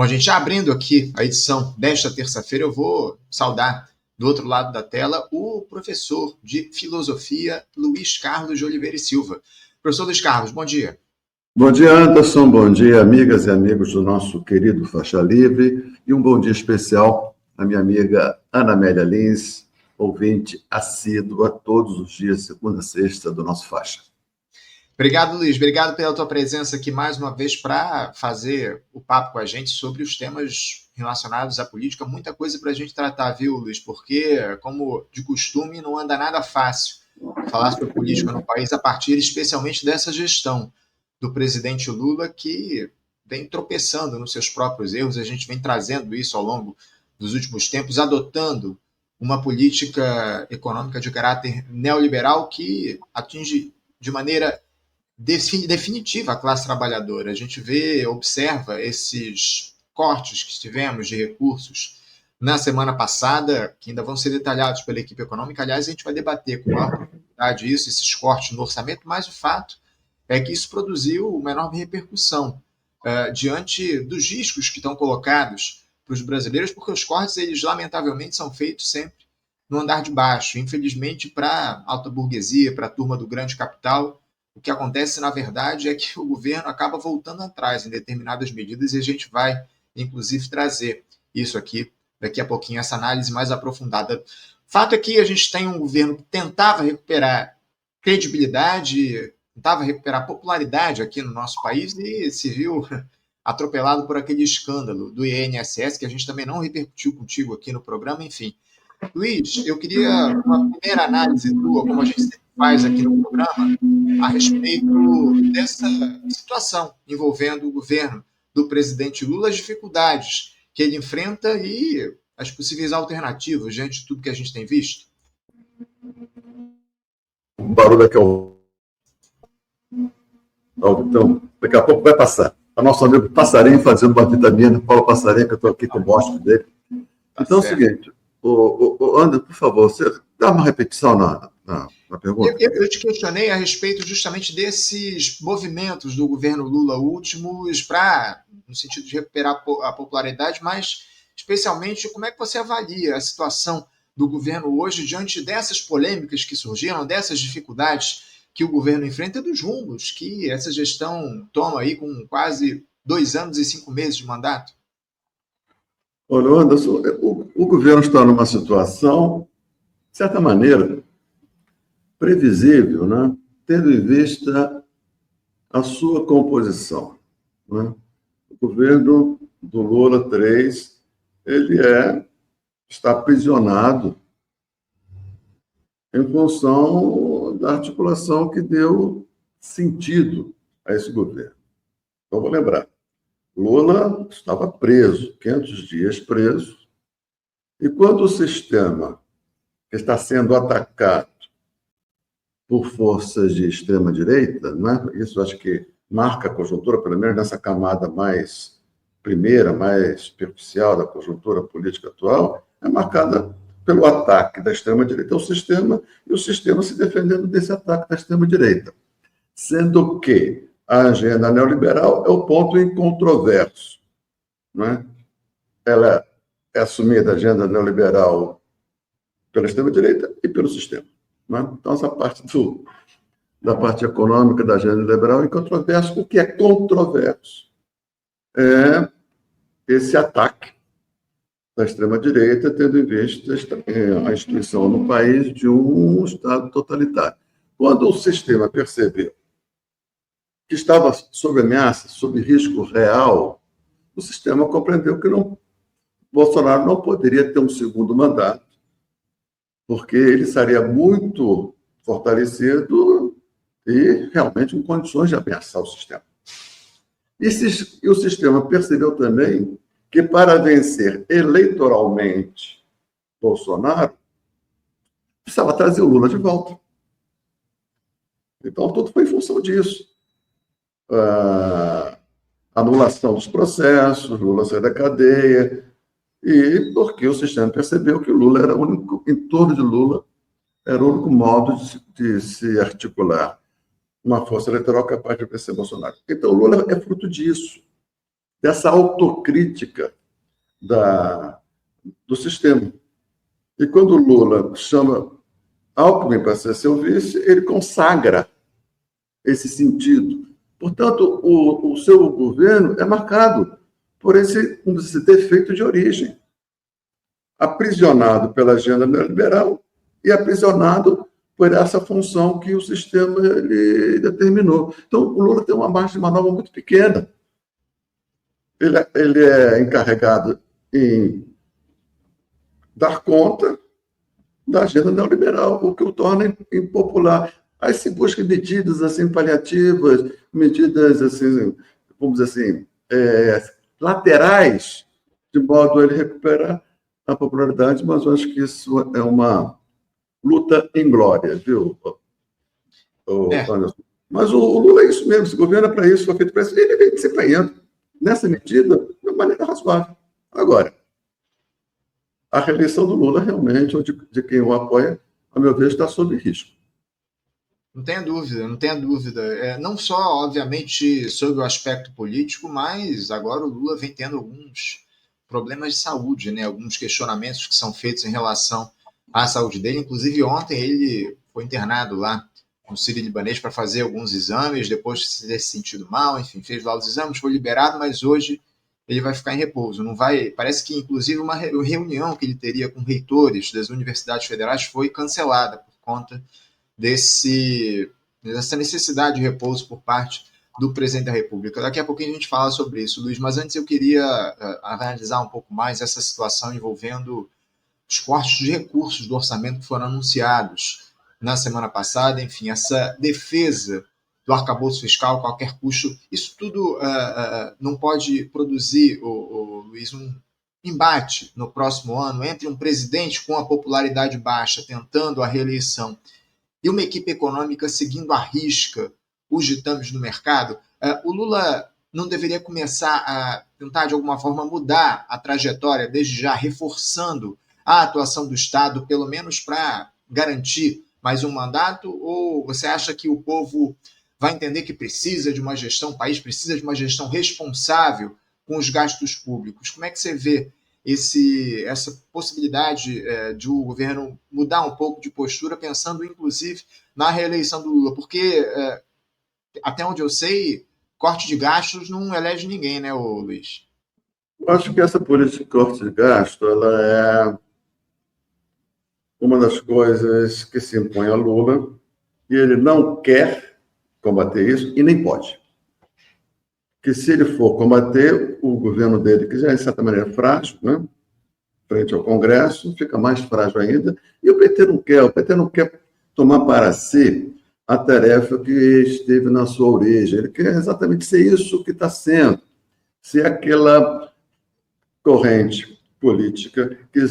Bom, gente, já abrindo aqui a edição desta terça-feira, eu vou saudar do outro lado da tela o professor de filosofia Luiz Carlos de Oliveira e Silva. Professor Luiz Carlos, bom dia. Bom dia, Anderson. Bom dia, amigas e amigos do nosso querido Faixa Livre. E um bom dia especial à minha amiga Ana Amélia Lins, ouvinte assídua todos os dias, segunda a sexta, do nosso Faixa. Obrigado, Luiz. Obrigado pela tua presença aqui mais uma vez para fazer o papo com a gente sobre os temas relacionados à política. Muita coisa para a gente tratar, viu, Luiz? Porque, como de costume, não anda nada fácil falar sobre política no país a partir especialmente dessa gestão do presidente Lula, que vem tropeçando nos seus próprios erros. A gente vem trazendo isso ao longo dos últimos tempos, adotando uma política econômica de caráter neoliberal que atinge de maneira definitiva a classe trabalhadora. A gente observa esses cortes que tivemos de recursos na semana passada, que ainda vão ser detalhados pela equipe econômica. Aliás, a gente vai debater com maior profundidade isso, esses cortes no orçamento, mas o fato é que isso produziu uma enorme repercussão diante dos riscos que estão colocados para os brasileiros, porque os cortes, eles lamentavelmente são feitos sempre no andar de baixo. Infelizmente, para a alta burguesia, para a turma do grande capital, o que acontece, na verdade, é que o governo acaba voltando atrás em determinadas medidas e a gente vai, inclusive, trazer isso aqui daqui a pouquinho, essa análise mais aprofundada. Fato é que a gente tem um governo que tentava recuperar credibilidade, tentava recuperar popularidade aqui no nosso país e se viu atropelado por aquele escândalo do INSS, que a gente também não repercutiu contigo aqui no programa, enfim. Luiz, eu queria uma primeira análise tua, como a gente sempre faz aqui no programa, a respeito dessa situação envolvendo o governo do presidente Lula, as dificuldades que ele enfrenta e as possíveis alternativas diante de tudo que a gente tem visto. O barulho aqui é o... Então, daqui a pouco vai passar. O nosso amigo Passarinho fazendo uma vitamina, Paulo Passarinho, que eu estou aqui com o bosque dele. Então é o seguinte, André, por favor, você dá uma repetição na pergunta. Eu te questionei a respeito justamente desses movimentos do governo Lula últimos no sentido de recuperar a popularidade, mas especialmente como é que você avalia a situação do governo hoje diante dessas polêmicas que surgiram, dessas dificuldades que o governo enfrenta e dos rumos que essa gestão toma aí com quase 2 anos e 5 meses de mandato? Olha, Anderson, o governo está numa situação, de certa maneira, previsível, né? Tendo em vista a sua composição, né? O governo do Lula 3, ele está aprisionado em função da articulação que deu sentido a esse governo. Então, vou lembrar, Lula estava preso, 500 dias preso, e quando o sistema está sendo atacado por forças de extrema-direita, né? Isso acho que marca a conjuntura, pelo menos nessa camada mais superficial da conjuntura política atual, é marcada pelo ataque da extrema-direita ao sistema e o sistema se defendendo desse ataque da extrema-direita. Sendo que a agenda neoliberal é o ponto incontroverso, né? Ela é assumida, a agenda neoliberal, pela extrema-direita e pelo sistema. Então, essa parte da parte econômica da agenda liberal é incontroverso. O que é controverso é esse ataque da extrema-direita, tendo em vista a instituição no país de um Estado totalitário. Quando o sistema percebeu que estava sob ameaça, sob risco real, o sistema compreendeu que Bolsonaro não poderia ter um segundo mandato, porque ele estaria muito fortalecido e realmente em condições de ameaçar o sistema. E o sistema percebeu também que, para vencer eleitoralmente Bolsonaro, precisava trazer o Lula de volta. Então, tudo foi em função disso. Anulação dos processos, Lula sair da cadeia, e porque o sistema percebeu que o Lula era o único, em torno de Lula, era o único modo de se articular uma força eleitoral capaz de vencer Bolsonaro. Então, o Lula é fruto disso. dessa autocrítica do sistema. E quando o Lula chama Alckmin para ser seu vice, ele consagra esse sentido. Portanto, o seu governo é marcado por esse defeito de origem, aprisionado pela agenda neoliberal e aprisionado por essa função que o sistema ele determinou. Então, o Lula tem uma margem de manobra muito pequena. Ele é encarregado em dar conta da agenda neoliberal, o que o torna impopular. Aí se busca medidas assim, paliativas, medidas assim, vamos dizer assim, laterais, de modo a ele recuperar a popularidade, mas eu acho que isso é uma luta inglória, viu, Anderson? Mas o Lula é isso mesmo, esse governo é para isso, foi feito para isso, ele vem desempenhando nessa medida de maneira razoável. Agora, a reeleição do Lula realmente, ou de quem o apoia, a meu ver, está sob risco. Não tenha dúvida, não tenha dúvida. Não só, obviamente, sobre o aspecto político, mas agora o Lula vem tendo alguns problemas de saúde, né? Alguns questionamentos que são feitos em relação à saúde dele. Inclusive, ontem ele foi internado lá no Sírio-Libanês para fazer alguns exames, depois de ter se sentido mal, enfim, fez lá os exames, foi liberado, mas hoje ele vai ficar em repouso. Não vai. Parece que, inclusive, uma reunião que ele teria com reitores das universidades federais foi cancelada por conta dessa necessidade de repouso por parte do presidente da República. Daqui a pouquinho a gente fala sobre isso, Luiz, mas antes eu queria analisar um pouco mais essa situação envolvendo os cortes de recursos do orçamento que foram anunciados na semana passada, enfim, essa defesa do arcabouço fiscal a qualquer custo, isso tudo não pode produzir, Luiz, um embate no próximo ano entre um presidente com a popularidade baixa tentando a reeleição e uma equipe econômica seguindo à risca os ditames do mercado. O Lula não deveria começar a tentar, de alguma forma, mudar a trajetória, desde já reforçando a atuação do Estado, pelo menos para garantir mais um mandato? Ou você acha que o povo vai entender que precisa de uma gestão, o país precisa de uma gestão responsável com os gastos públicos? Como é que você vê essa possibilidade de o governo mudar um pouco de postura, pensando inclusive na reeleição do Lula? Porque, até onde eu sei, corte de gastos não elege ninguém, né, Luiz? Eu acho que essa política de corte de gasto ela é uma das coisas que se impõe a Lula e ele não quer combater isso e nem pode. Que se ele for combater o governo dele, que já é, de certa maneira, frágil, né? Frente ao Congresso, fica mais frágil ainda, e o PT não quer tomar para si a tarefa que esteve na sua origem. Ele quer exatamente ser isso que está sendo, ser aquela corrente política que,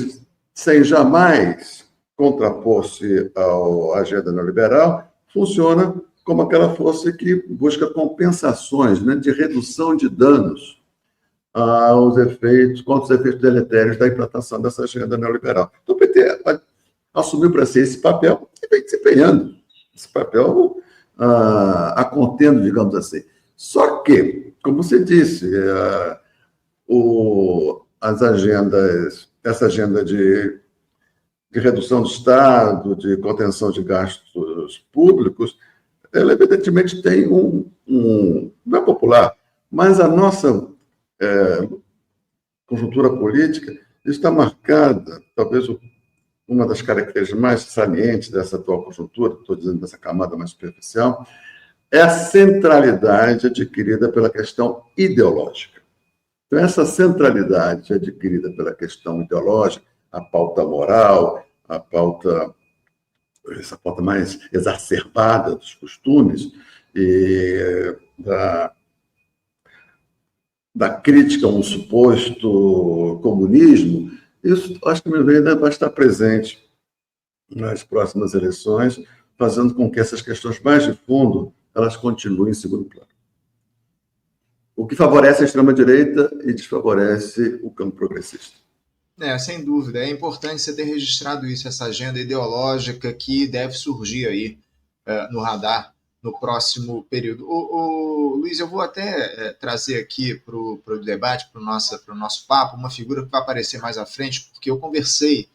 sem jamais contrapor-se à agenda neoliberal, funciona como aquela força que busca compensações, né, de redução de danos contra os efeitos deletérios da implantação dessa agenda neoliberal. Então, o PT assumiu para si esse papel e vem desempenhando esse papel a contento, digamos assim. Só que, como você disse, essa agenda de redução do Estado, de contenção de gastos públicos, ela evidentemente tem não é popular, mas a nossa conjuntura política está marcada, talvez uma das características mais salientes dessa atual conjuntura, estou dizendo dessa camada mais superficial, é a centralidade adquirida pela questão ideológica. Então, essa centralidade adquirida pela questão ideológica, a pauta moral, essa pauta mais exacerbada dos costumes e da crítica a um suposto comunismo, isso acho que ainda vai estar presente nas próximas eleições, fazendo com que essas questões mais de fundo elas continuem em segundo plano. O que favorece a extrema-direita e desfavorece o campo progressista. Sem dúvida. É importante você ter registrado isso, essa agenda ideológica que deve surgir aí no radar no próximo período. Luiz, eu vou até trazer aqui para o debate, para o nosso papo, uma figura que vai aparecer mais à frente, porque eu conversei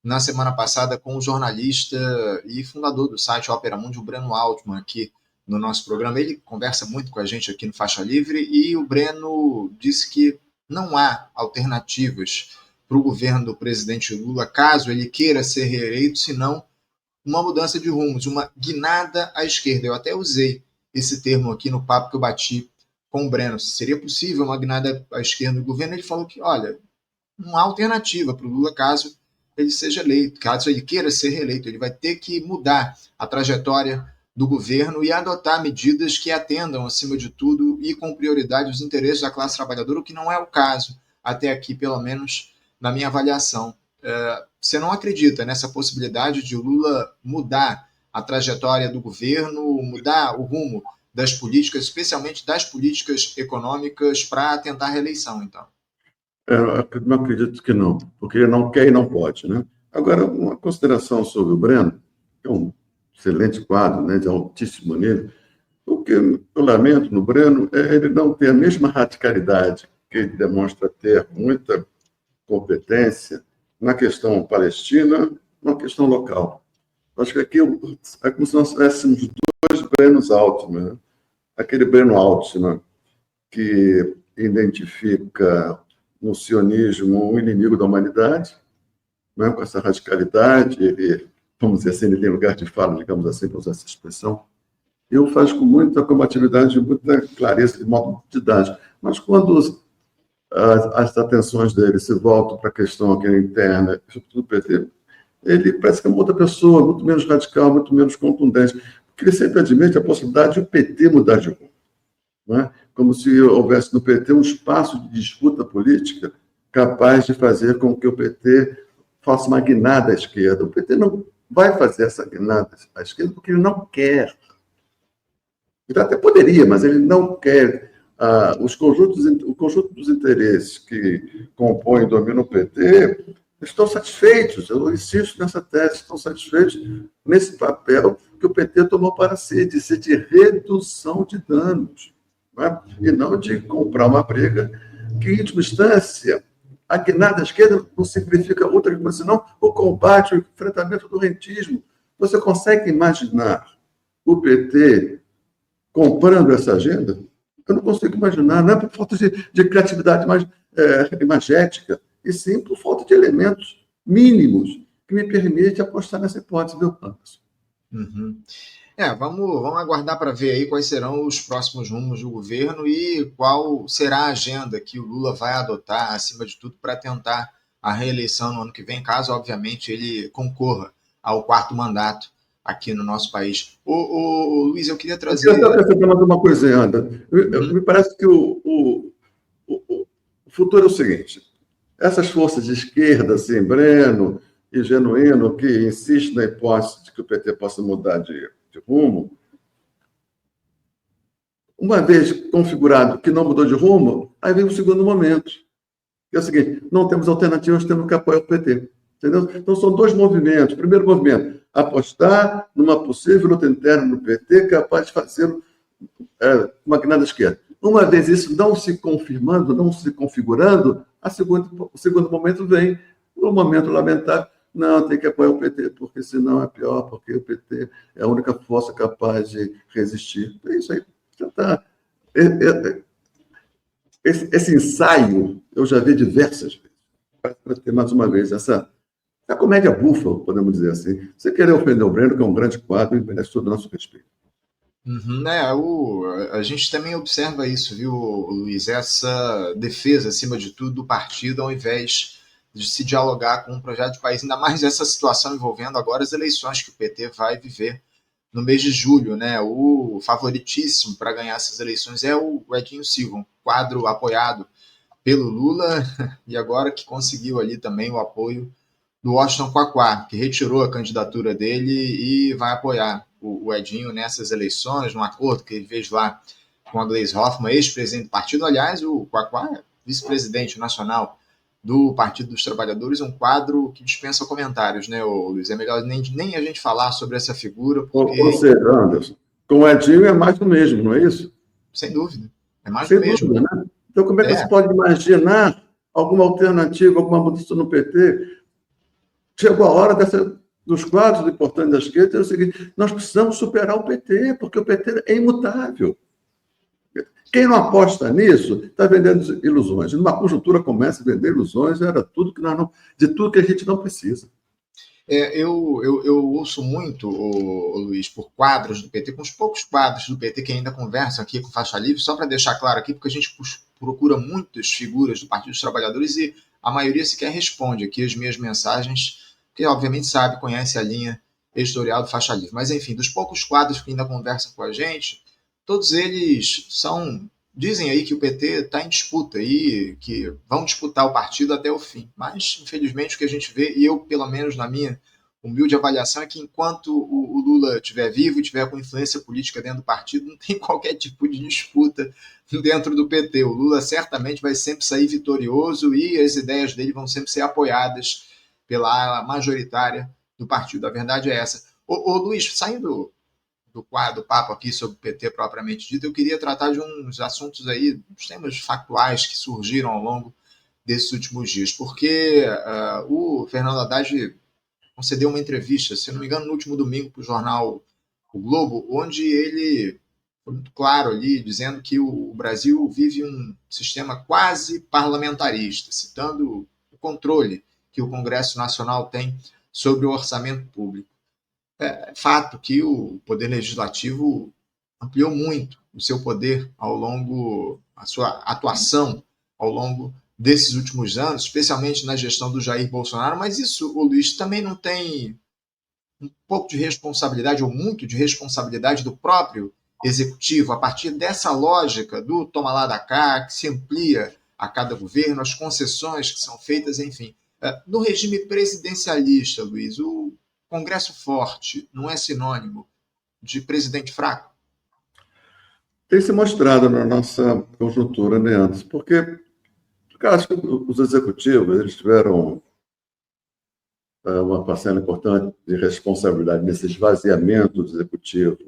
na semana passada com o jornalista e fundador do site Opera Mundi, o Breno Altman, aqui no nosso programa. Ele conversa muito com a gente aqui no Faixa Livre e o Breno disse que não há alternativas para o governo do presidente Lula, caso ele queira ser reeleito, senão uma mudança de rumos, uma guinada à esquerda. Eu até usei esse termo aqui no papo que eu bati com o Breno. Seria possível uma guinada à esquerda do governo? Ele falou que, olha, não há alternativa para o Lula caso ele seja eleito, caso ele queira ser reeleito. Ele vai ter que mudar a trajetória do governo e adotar medidas que atendam, acima de tudo, e com prioridade os interesses da classe trabalhadora, o que não é o caso, até aqui, pelo menos, na minha avaliação. Você não acredita nessa possibilidade de o Lula mudar a trajetória do governo, mudar o rumo das políticas, especialmente das políticas econômicas, para tentar a reeleição, então? Eu não acredito que não, porque ele não quer e não pode, né? Agora, uma consideração sobre o Breno, que é um excelente quadro, né, de altíssimo nível. O que eu lamento no Breno é ele não ter a mesma radicalidade que ele demonstra ter muita competência na questão palestina, na questão local. Acho que aqui é como se nós tivéssemos dois Brenos Altman, né? Aquele Breno Altman que identifica no sionismo um inimigo da humanidade, né? Com essa radicalidade, ele, vamos dizer assim, ele tem lugar de fala, digamos assim, para usar essa expressão. Eu faço com muita combatividade, muita clareza, de modo didático. Mas quando as atenções dele se voltam para a questão aqui interna, sobretudo do PT, ele parece que é uma outra pessoa, muito menos radical, muito menos contundente, porque ele sempre admite a possibilidade de o PT mudar de rumo. Não é? Como se houvesse no PT um espaço de disputa política capaz de fazer com que o PT faça uma guinada à esquerda. O PT não vai fazer essa guinada à esquerda porque ele não quer. Ele até poderia, mas ele não quer. O conjunto dos interesses que compõem e dominam o PT estão satisfeitos, eu insisto nessa tese, estão satisfeitos nesse papel que o PT tomou para si, de ser de redução de danos, não é? E não de comprar uma briga que, em última instância, a guinada à esquerda não significa outra coisa, senão o combate, o enfrentamento do rentismo. Você consegue imaginar o PT comprando essa agenda? Eu não consigo imaginar, não é por falta de criatividade imagética, e sim por falta de elementos mínimos que me permite apostar nessa hipótese, viu, Anderson? Uhum. Vamos aguardar para ver aí quais serão os próximos rumos do governo e qual será a agenda que o Lula vai adotar, acima de tudo, para tentar a reeleição no ano que vem, caso, obviamente, ele concorra ao quarto mandato aqui no nosso país. Luiz, eu queria trazer... Eu quero acrescentar mais uma coisa, Ana. Me parece que o futuro é o seguinte: essas forças de esquerda, assim, Breno e Genuíno, que insistem na hipótese de que o PT possa mudar de rumo, uma vez configurado que não mudou de rumo, aí vem o segundo momento, que é o seguinte: não temos alternativas, temos que apoiar o PT. Entendeu? Então, são dois movimentos. Primeiro movimento, apostar numa possível luta interna no PT capaz de fazer uma guinada à esquerda. Uma vez isso não se confirmando, não se configurando, o segundo momento vem, um momento lamentável. Não, tem que apoiar o PT, porque senão é pior, porque o PT é a única força capaz de resistir. É isso aí. Já está. Esse ensaio eu já vi diversas vezes. Para ter mais uma vez essa a comédia bufa, podemos dizer assim. Você querer ofender o Breno, que é um grande quadro e merece todo o nosso respeito. A gente também observa isso, viu, Luiz? Essa defesa, acima de tudo, do partido, ao invés de se dialogar com um projeto de país, ainda mais essa situação envolvendo agora as eleições que o PT vai viver no mês de julho, né? O favoritíssimo para ganhar essas eleições é o Edinho Silva, um quadro apoiado pelo Lula e agora que conseguiu ali também o apoio do Washington Quaquá, que retirou a candidatura dele e vai apoiar o Edinho nessas eleições, num acordo que ele fez lá com a Gleisi Hoffmann, ex-presidente do partido. Aliás, o Quaquá é vice-presidente nacional do Partido dos Trabalhadores, um quadro que dispensa comentários, né, Luiz? É melhor nem a gente falar sobre essa figura, porque... Ou seja, Anderson, Com o Edinho é mais do mesmo, não é isso? Sem dúvida. É mais Sem do mesmo. dúvida, né? Então, como é que você pode imaginar alguma alternativa, alguma mudança no PT? Chegou a hora dos quadros importantes da esquerda, é o seguinte: nós precisamos superar o PT, porque o PT é imutável. Quem não aposta nisso está vendendo ilusões. Numa conjuntura começa a vender ilusões, era tudo que nós não, de tudo que a gente não precisa. Eu ouço muito, o Luiz, por quadros do PT, com os poucos quadros do PT que ainda conversam aqui com Faixa Livre, só para deixar claro aqui, porque a gente procura muitas figuras do Partido dos Trabalhadores e a maioria sequer responde aqui as minhas mensagens, que obviamente sabe, conhece a linha editorial do Faixa Livre. Mas, enfim, dos poucos quadros que ainda conversam com a gente, todos eles dizem aí que o PT está em disputa e que vão disputar o partido até o fim. Mas, infelizmente, o que a gente vê, e eu, pelo menos na minha humilde avaliação, é que enquanto o Lula estiver vivo e estiver com influência política dentro do partido, não tem qualquer tipo de disputa dentro do PT. O Lula certamente vai sempre sair vitorioso e as ideias dele vão sempre ser apoiadas pela ala majoritária do partido. A verdade é essa. Ô Luiz, saindo do papo aqui sobre o PT propriamente dito, eu queria tratar de uns assuntos aí, uns temas factuais que surgiram ao longo desses últimos dias, porque o Fernando Haddad concedeu uma entrevista, se não me engano, no último domingo para o jornal O Globo, onde ele foi muito claro ali, dizendo que o Brasil vive um sistema quase parlamentarista, citando o controle que o Congresso Nacional tem sobre o orçamento público. É fato que o Poder Legislativo ampliou muito o seu poder a sua atuação ao longo desses últimos anos, especialmente na gestão do Jair Bolsonaro, mas isso, o Luiz, também não tem um pouco de responsabilidade, ou muito de responsabilidade do próprio Executivo, a partir dessa lógica do toma lá da cá, que se amplia a cada governo, as concessões que são feitas, enfim. No regime presidencialista, Luiz, o Congresso forte não é sinônimo de presidente fraco? Tem se mostrado na nossa conjuntura, né, Anderson? Porque eu acho que os executivos eles tiveram uma parcela importante de responsabilidade nesse esvaziamento do executivo,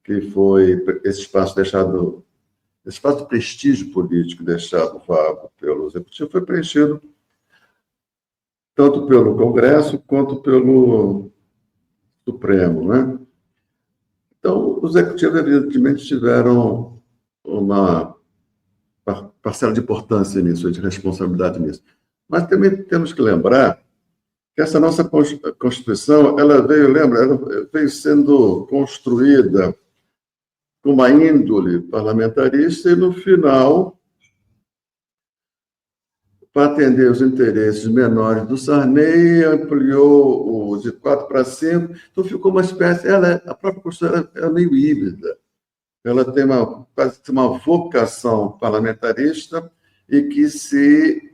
que foi esse espaço de prestígio político deixado vago pelo executivo, foi preenchido tanto pelo Congresso quanto pelo Supremo, né? Então, os executivos, evidentemente, tiveram uma parcela de importância nisso, de responsabilidade nisso. Mas também temos que lembrar que essa nossa Constituição, ela veio sendo construída com uma índole parlamentarista e, no final, para atender os interesses menores do Sarney, ampliou de 4 para 5, então ficou uma espécie... a própria Constituição é meio híbrida. Ela tem quase uma vocação parlamentarista e que se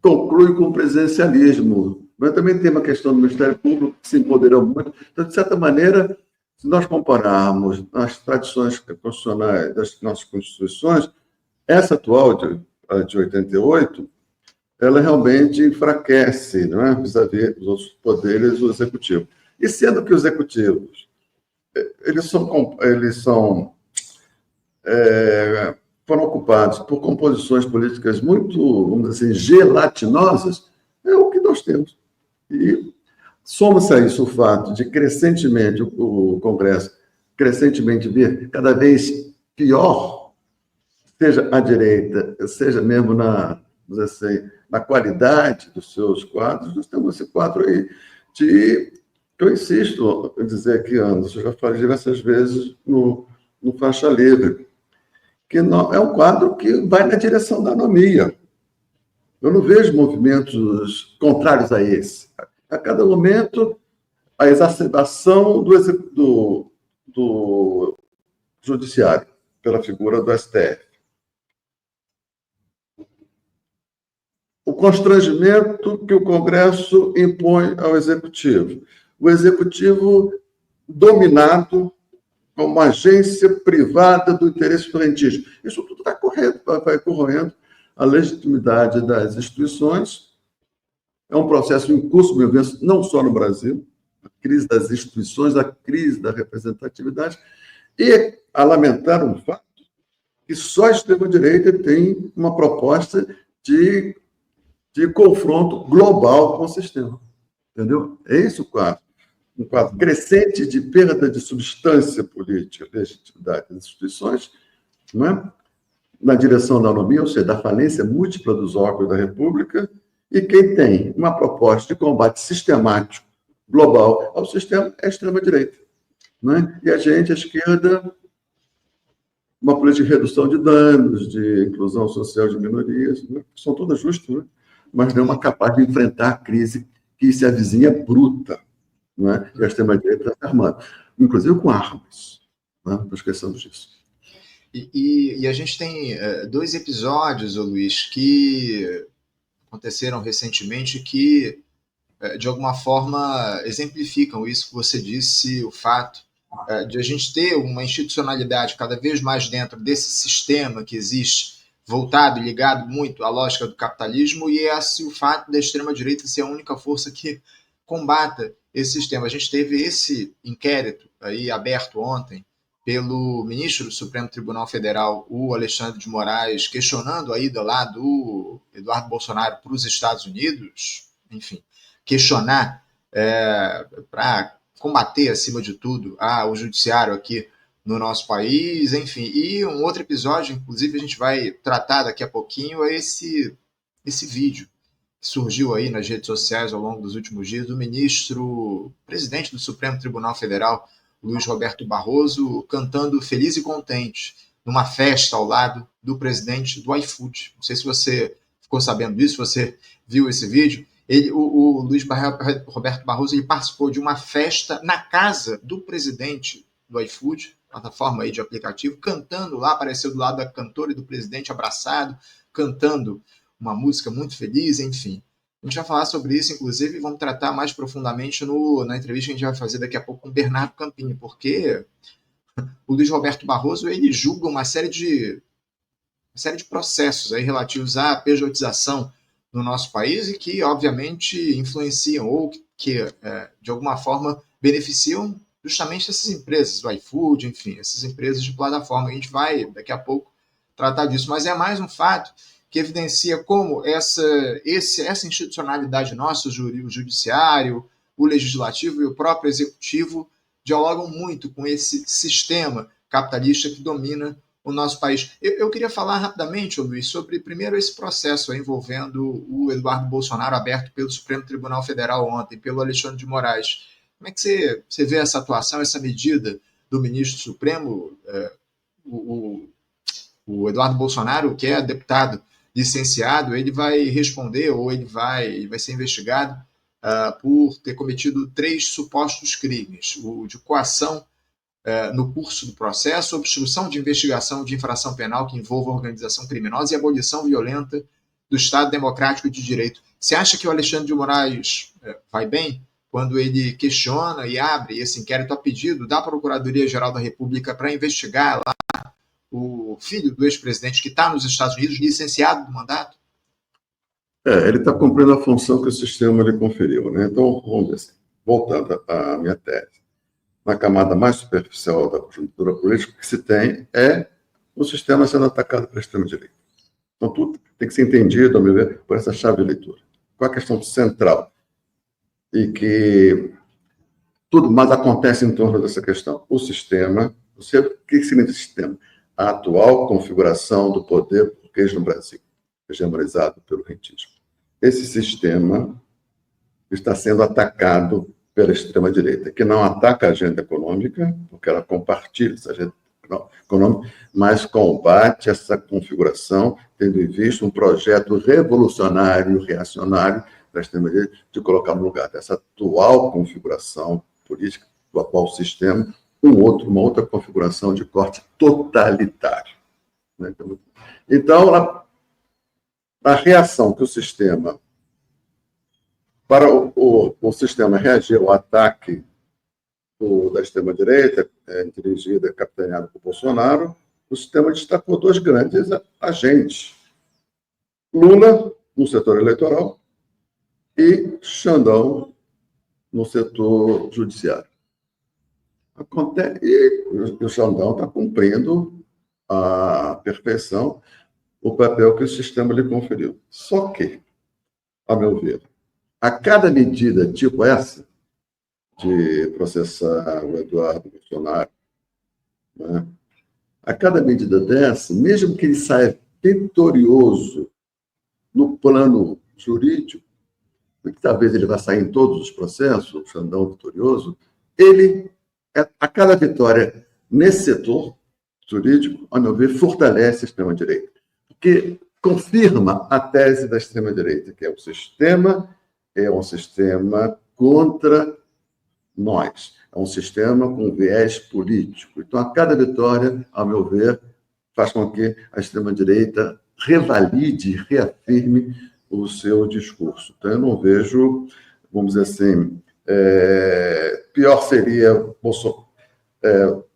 conclui com o presidencialismo. Mas também tem uma questão do Ministério Público que se empoderou muito. Então, de certa maneira, se nós compararmos as tradições constitucionais das nossas constituições, essa atual de 88, ela realmente enfraquece, não é? Vis-à-vis dos outros poderes do executivo. E sendo que os executivos foram ocupados por composições políticas muito, vamos dizer assim, gelatinosas, é o que nós temos. E soma-se a isso o fato de crescentemente o Congresso vir cada vez pior, seja à direita, seja mesmo na qualidade dos seus quadros. Nós temos esse quadro aí que eu insisto em dizer aqui, Anderson, eu já falei diversas vezes no Faixa Livre, que não, é um quadro que vai na direção da anomia. Eu não vejo movimentos contrários a esse. A cada momento, a exacerbação do judiciário, pela figura do STF. O constrangimento que o Congresso impõe ao Executivo. O Executivo dominado como agência privada do interesse do rentismo. Isso tudo vai corroendo a legitimidade das instituições. É um processo em curso, meu ver, não só no Brasil, crise das instituições, a crise da representatividade, e a lamentar um fato que só a extrema-direita tem uma proposta de confronto global com o sistema. Entendeu? É esse o quadro. Um quadro crescente de perda de substância política, legitimidade das instituições, não é? Na direção da anomia, ou seja, da falência múltipla dos órgãos da República, e quem tem uma proposta de combate sistemático, global ao sistema, é a extrema-direita. Não é? E a gente, a esquerda, uma política de redução de danos, de inclusão social de minorias, né? São todas justas, né? Mas não é uma capaz de enfrentar a crise que se avizinha bruta. Não é? E a extrema-direita está armando, inclusive com armas. Não esqueçamos disso. E a gente tem dois episódios, ô Luiz, que aconteceram recentemente que, de alguma forma, exemplificam isso que você disse, o fato de a gente ter uma institucionalidade cada vez mais dentro desse sistema que existe, voltado e ligado muito à lógica do capitalismo, e o fato da extrema-direita ser a única força que combata esse sistema. A gente teve esse inquérito aí aberto ontem pelo ministro do Supremo Tribunal Federal, o Alexandre de Moraes, questionando a ida lá do Eduardo Bolsonaro para os Estados Unidos, enfim, questionar para combater, acima de tudo, o judiciário aqui no nosso país, enfim. E um outro episódio, inclusive, a gente vai tratar daqui a pouquinho, é esse vídeo que surgiu aí nas redes sociais ao longo dos últimos dias do ministro, presidente do Supremo Tribunal Federal, Luiz Roberto Barroso, cantando Feliz e Contente, numa festa ao lado do presidente do iFood. Não sei se você ficou sabendo disso, se você viu esse vídeo. O Luiz Roberto Barroso ele participou de uma festa na casa do presidente do iFood, plataforma aí de aplicativo, cantando lá, apareceu do lado da cantora e do presidente abraçado, cantando uma música muito feliz, enfim. A gente vai falar sobre isso, inclusive, e vamos tratar mais profundamente na entrevista que a gente vai fazer daqui a pouco com o Bernardo Campinho, porque o Luiz Roberto Barroso ele julga uma série de processos aí relativos à pejotização no nosso país e que, obviamente, influenciam ou que de alguma forma, beneficiam justamente essas empresas, do iFood, enfim, essas empresas de plataforma. A gente vai, daqui a pouco, tratar disso. Mas é mais um fato que evidencia como essa institucionalidade nossa, o judiciário, o legislativo e o próprio executivo dialogam muito com esse sistema capitalista que domina o nosso país. Eu queria falar rapidamente, Luiz, sobre primeiro esse processo envolvendo o Eduardo Bolsonaro aberto pelo Supremo Tribunal Federal ontem, pelo Alexandre de Moraes. Como é que você vê essa atuação, essa medida do ministro Supremo, o Eduardo Bolsonaro, que é deputado licenciado, ele vai responder ou ele vai ser investigado por ter cometido 3 supostos crimes: o de coação no curso do processo, obstrução de investigação de infração penal que envolva organização criminosa e abolição violenta do Estado Democrático de Direito. Você acha que o Alexandre de Moraes vai bem quando ele questiona e abre esse inquérito a pedido da Procuradoria-Geral da República para investigar lá o filho do ex-presidente que está nos Estados Unidos, licenciado do mandato? Ele está cumprindo a função que o sistema lhe conferiu, né? Então, vamos ver assim, voltando à minha tese. Na camada mais superficial da conjuntura política, o que se tem é o sistema sendo atacado pela extrema-direita. Então, tudo tem que ser entendido, ao meu ver, por essa chave de leitura. Qual a questão central? E que tudo mais acontece em torno dessa questão. O sistema, o que significa sistema? A atual configuração do poder burguês no Brasil, hegemonizado pelo rentismo. Esse sistema está sendo atacado pela extrema-direita, que não ataca a agenda econômica, porque ela compartilha essa agenda econômica, mas combate essa configuração, tendo em vista um projeto revolucionário, reacionário da extrema-direita, de colocar no lugar dessa atual configuração política, do atual sistema, uma outra configuração de corte totalitário. Então, a reação que o sistema, para o sistema reagir ao ataque da extrema-direita, dirigida, capitaneada por Bolsonaro, o sistema destacou 2 grandes agentes: Lula, no setor eleitoral, e Xandão, no setor judiciário. Acontece, e o Xandão está cumprindo à perfeição o papel que o sistema lhe conferiu. Só que, a meu ver, a cada medida tipo essa, de processar o Eduardo Bolsonaro, né, a cada medida dessa, mesmo que ele saia vitorioso no plano jurídico, que talvez ele vá sair em todos os processos, o Xandão vitorioso, ele, a cada vitória nesse setor jurídico, a meu ver, fortalece a extrema-direita. Porque confirma a tese da extrema-direita, que é um sistema contra nós, é um sistema com viés político. Então, a cada vitória, a meu ver, faz com que a extrema-direita revalide, reafirme o seu discurso. Então, eu não vejo, vamos dizer assim, pior seria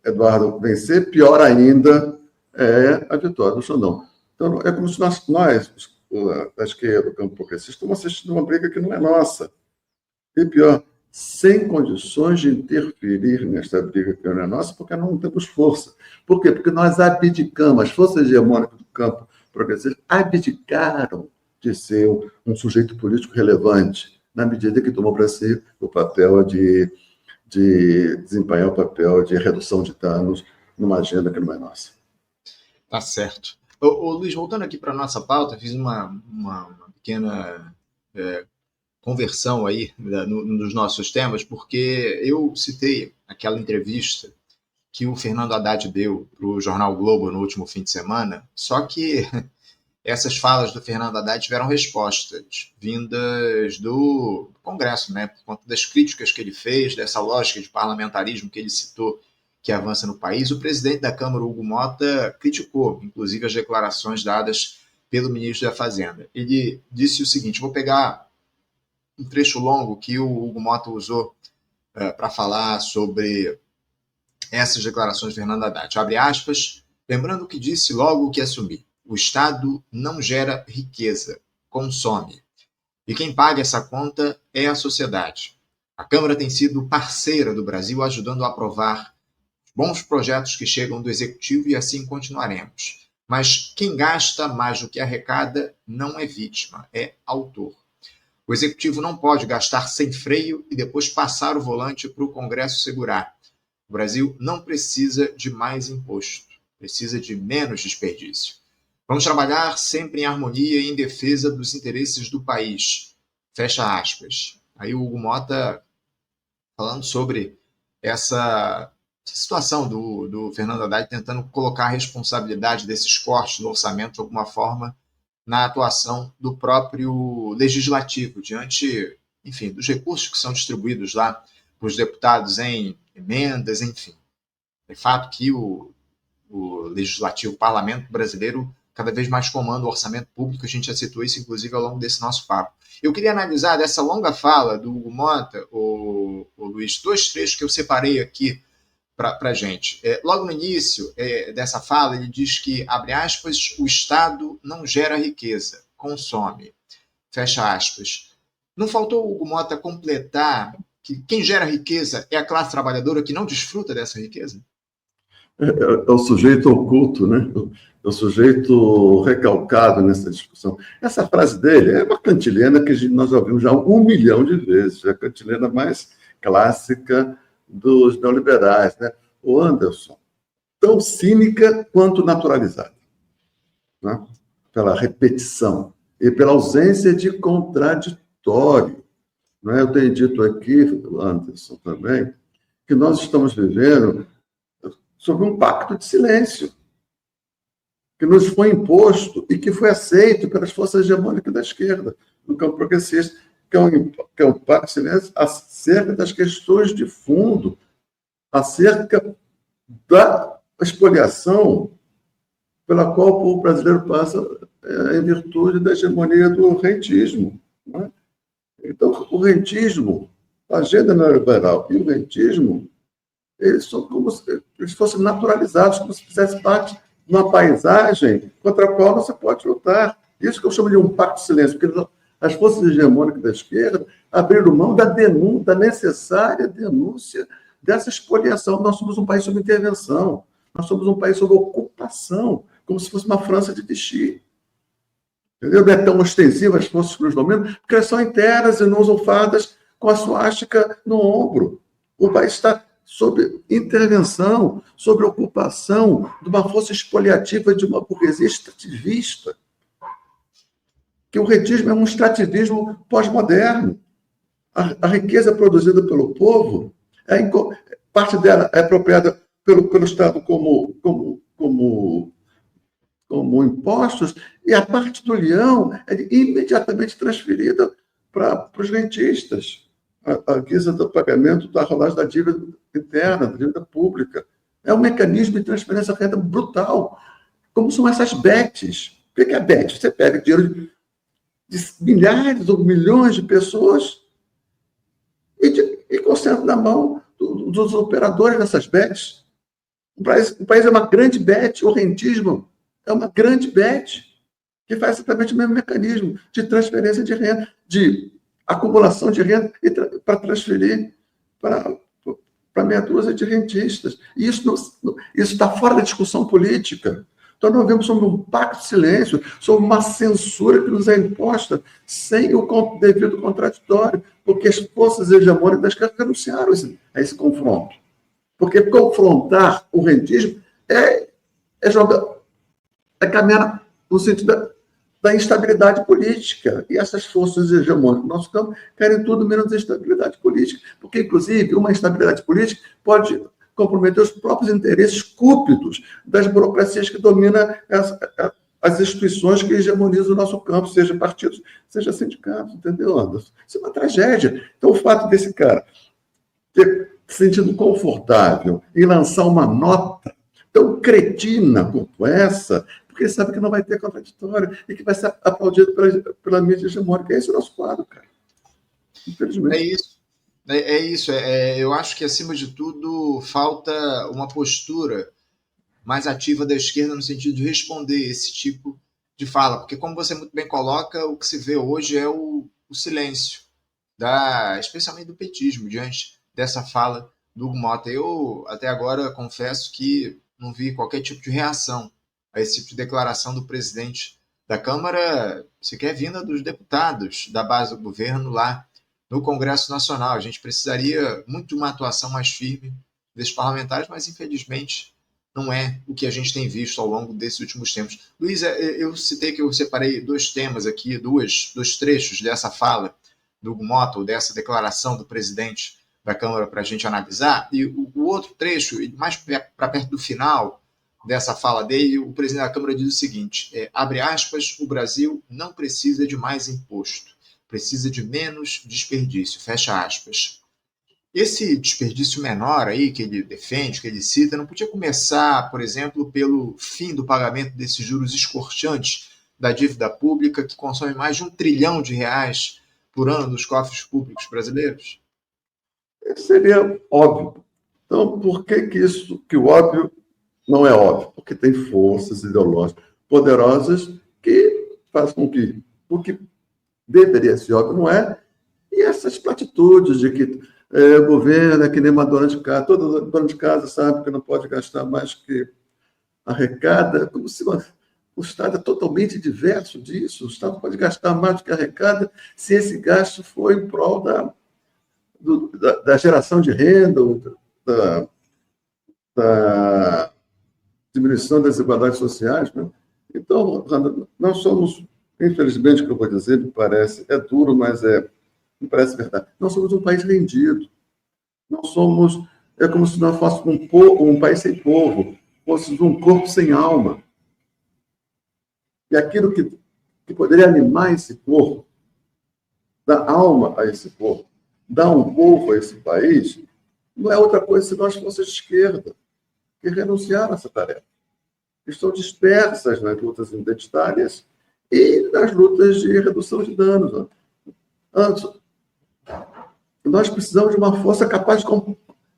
Eduardo vencer, pior ainda é a vitória do Xandão. Então, é como se nós da esquerda, do campo progressista, estamos assistindo uma briga que não é nossa. E pior, sem condições de interferir nesta briga que não é nossa, porque não temos força. Por quê? Porque nós abdicamos, as forças hegemônicas do campo progressista abdicaram de ser um sujeito político relevante, na medida que tomou para si o papel de desempenhar o papel de redução de danos numa agenda que não é nossa. Tá certo. Ô, Luiz, voltando aqui para a nossa pauta, fiz uma pequena conversão aí nos nossos temas, porque eu citei aquela entrevista que o Fernando Haddad deu para o jornal Globo no último fim de semana, só que essas falas do Fernando Haddad tiveram respostas vindas do Congresso, né, por conta das críticas que ele fez, dessa lógica de parlamentarismo que ele citou que avança no país. O presidente da Câmara, Hugo Mota, criticou, inclusive, as declarações dadas pelo ministro da Fazenda. Ele disse o seguinte, vou pegar um trecho longo que o Hugo Mota usou para falar sobre essas declarações de Fernando Haddad. Abre aspas, lembrando que disse logo que assumi. O Estado não gera riqueza, consome. E quem paga essa conta é a sociedade. A Câmara tem sido parceira do Brasil, ajudando a aprovar bons projetos que chegam do Executivo e assim continuaremos. Mas quem gasta mais do que arrecada não é vítima, é autor. O Executivo não pode gastar sem freio e depois passar o volante para o Congresso segurar. O Brasil não precisa de mais imposto, precisa de menos desperdício. Vamos trabalhar sempre em harmonia e em defesa dos interesses do país. Fecha aspas. Aí o Hugo Mota falando sobre essa situação do Fernando Haddad tentando colocar a responsabilidade desses cortes no orçamento de alguma forma na atuação do próprio legislativo, diante, enfim, dos recursos que são distribuídos lá para os deputados em emendas, enfim. É fato que o legislativo, o parlamento brasileiro, cada vez mais comanda o orçamento público, a gente já citou isso, inclusive, ao longo desse nosso papo. Eu queria analisar dessa longa fala do Hugo Mota, o Luiz, dois trechos que eu separei aqui para a gente. Logo no início dessa fala, ele diz que, abre aspas, o Estado não gera riqueza, consome. Fecha aspas. Não faltou o Hugo Mota completar que quem gera riqueza é a classe trabalhadora que não desfruta dessa riqueza? É o sujeito oculto, né? É o sujeito recalcado nessa discussão. Essa frase dele é uma cantilena que nós já ouvimos já 1 milhão de vezes, é a cantilena mais clássica dos neoliberais, né? O Anderson, tão cínica quanto naturalizada, né? Pela repetição e pela ausência de contraditório. Né? Eu tenho dito aqui, Anderson, também, que nós estamos vivendo sobre um pacto de silêncio que nos foi imposto e que foi aceito pelas forças hegemônicas da esquerda, no campo progressista, que é um pacto de silêncio acerca das questões de fundo, acerca da expoliação pela qual o povo brasileiro passa em virtude da hegemonia do rentismo. Né? Então, o rentismo, a agenda neoliberal e o rentismo, eles são como se eles fossem naturalizados, como se fizesse parte de uma paisagem contra a qual não se pode lutar. Isso que eu chamo de um pacto de silêncio, porque As forças hegemônicas da esquerda abriram mão da necessária denúncia dessa expoliação. Nós somos um país sob intervenção, nós somos um país sob ocupação, como se fosse uma França de Vichy. Entendeu? Não é tão ostensiva as forças que nos dominam, porque elas são inteiras e não usam fardas com a suástica no ombro. O país está sob intervenção, sob ocupação de uma força expoliativa de uma burguesia extrativista. Que o rentismo é um extrativismo pós-moderno. A riqueza produzida pelo povo, parte dela é apropriada pelo Estado como impostos, e a parte do leão é imediatamente transferida para os rentistas, a guisa do pagamento da rolagem da dívida interna, da dívida pública. É um mecanismo de transferência renda brutal, como são essas BETs. O que é BET? Você pega dinheiro de milhares ou milhões de pessoas e concentra na mão dos operadores dessas BETs. O país é uma grande BET, o rentismo é uma grande BET, que faz exatamente o mesmo mecanismo de transferência de renda, de acumulação de renda para transferir para meia dúzia de rentistas. E isso está fora da discussão política. Então, nós vemos sobre um pacto de silêncio, sobre uma censura que nos é imposta sem o devido contraditório, porque as forças hegemônicas da esquerda renunciaram a esse confronto. Porque confrontar o rentismo é caminhar no sentido da instabilidade política. E essas forças hegemônicas do nosso campo querem tudo menos a estabilidade política. Porque, inclusive, uma instabilidade política pode comprometer os próprios interesses cúpidos das burocracias que dominam as instituições que hegemonizam o nosso campo, seja partidos, seja sindicatos, entendeu, Anderson? Isso é uma tragédia. Então, o fato desse cara ter se sentido confortável em lançar uma nota tão cretina quanto essa, porque ele sabe que não vai ter contraditório e que vai ser aplaudido pela mídia hegemônica. Esse é o nosso quadro, cara. Infelizmente. É isso. É isso. Eu acho que, acima de tudo, falta uma postura mais ativa da esquerda no sentido de responder esse tipo de fala. Porque, como você muito bem coloca, o que se vê hoje é o silêncio, especialmente do petismo, diante dessa fala do Hugo Mota. Eu, até agora, confesso que não vi qualquer tipo de reação a esse tipo de declaração do presidente da Câmara, sequer vinda dos deputados da base do governo lá no Congresso Nacional. A gente precisaria muito de uma atuação mais firme desses parlamentares, mas infelizmente não é o que a gente tem visto ao longo desses últimos tempos. Luiz, eu citei que eu separei dois temas aqui, dois trechos dessa fala do Hugo Mota, ou dessa declaração do presidente da Câmara para a gente analisar, e o outro trecho, mais para perto do final dessa fala dele, o presidente da Câmara diz o seguinte, abre aspas, o Brasil não precisa de mais imposto, precisa de menos desperdício, fecha aspas. Esse desperdício menor aí que ele defende, que ele cita, não podia começar, por exemplo, pelo fim do pagamento desses juros escorchantes da dívida pública, que consome mais de R$1 trilhão por ano dos cofres públicos brasileiros? Isso seria óbvio. Então, por que o óbvio não é óbvio? Porque tem forças ideológicas poderosas que fazem com que o que deveria ser óbvio não é. E essas platitudes de que o governo é que nem uma dona de casa, toda dona de casa sabe que não pode gastar mais que arrecada, como se o Estado é totalmente diverso disso. O Estado pode gastar mais do que arrecada se esse gasto for em prol da geração de renda, da diminuição das desigualdades sociais. Né? Então, nós somos, infelizmente, o que eu vou dizer, me parece, é duro, mas me parece verdade. Nós somos um país rendido. Nós somos, é como se nós fôssemos um país sem povo, fôssemos um corpo sem alma. E aquilo que poderia animar esse corpo, dar alma a esse corpo, dar um povo a esse país, não é outra coisa senão as forças de esquerda, que renunciaram a essa tarefa. Estão dispersas nas lutas identitárias e nas lutas de redução de danos. Nós precisamos de uma força capaz de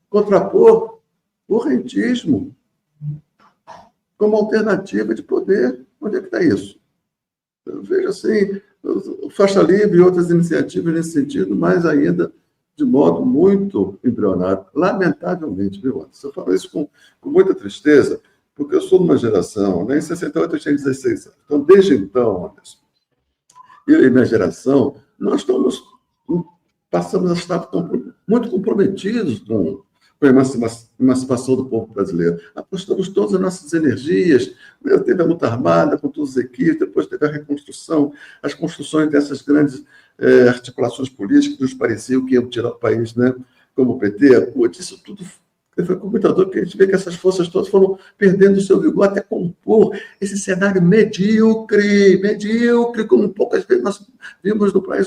contrapor o rentismo como alternativa de poder. Onde é que está isso? Eu vejo assim, o Faixa Livre e outras iniciativas nesse sentido, mas ainda de modo muito embrionário. Lamentavelmente, viu, Anderson? Eu falo isso com muita tristeza, porque eu sou de uma geração, né? Em 68 eu tinha 16 anos. Então, desde então, Anderson, eu e minha geração, nós passamos a estar muito comprometidos com a emancipação do povo brasileiro. Apostamos todas as nossas energias, né? Teve a luta armada com todos os equipes, depois teve a reconstrução, as construções dessas grandes articulações políticas que nos pareciam que iam tirar o país, né? Como o PT, a CUT, isso tudo foi com muita dor, porque a gente vê que essas forças todas foram perdendo o seu vigor até compor esse cenário medíocre, como poucas vezes nós vimos no país,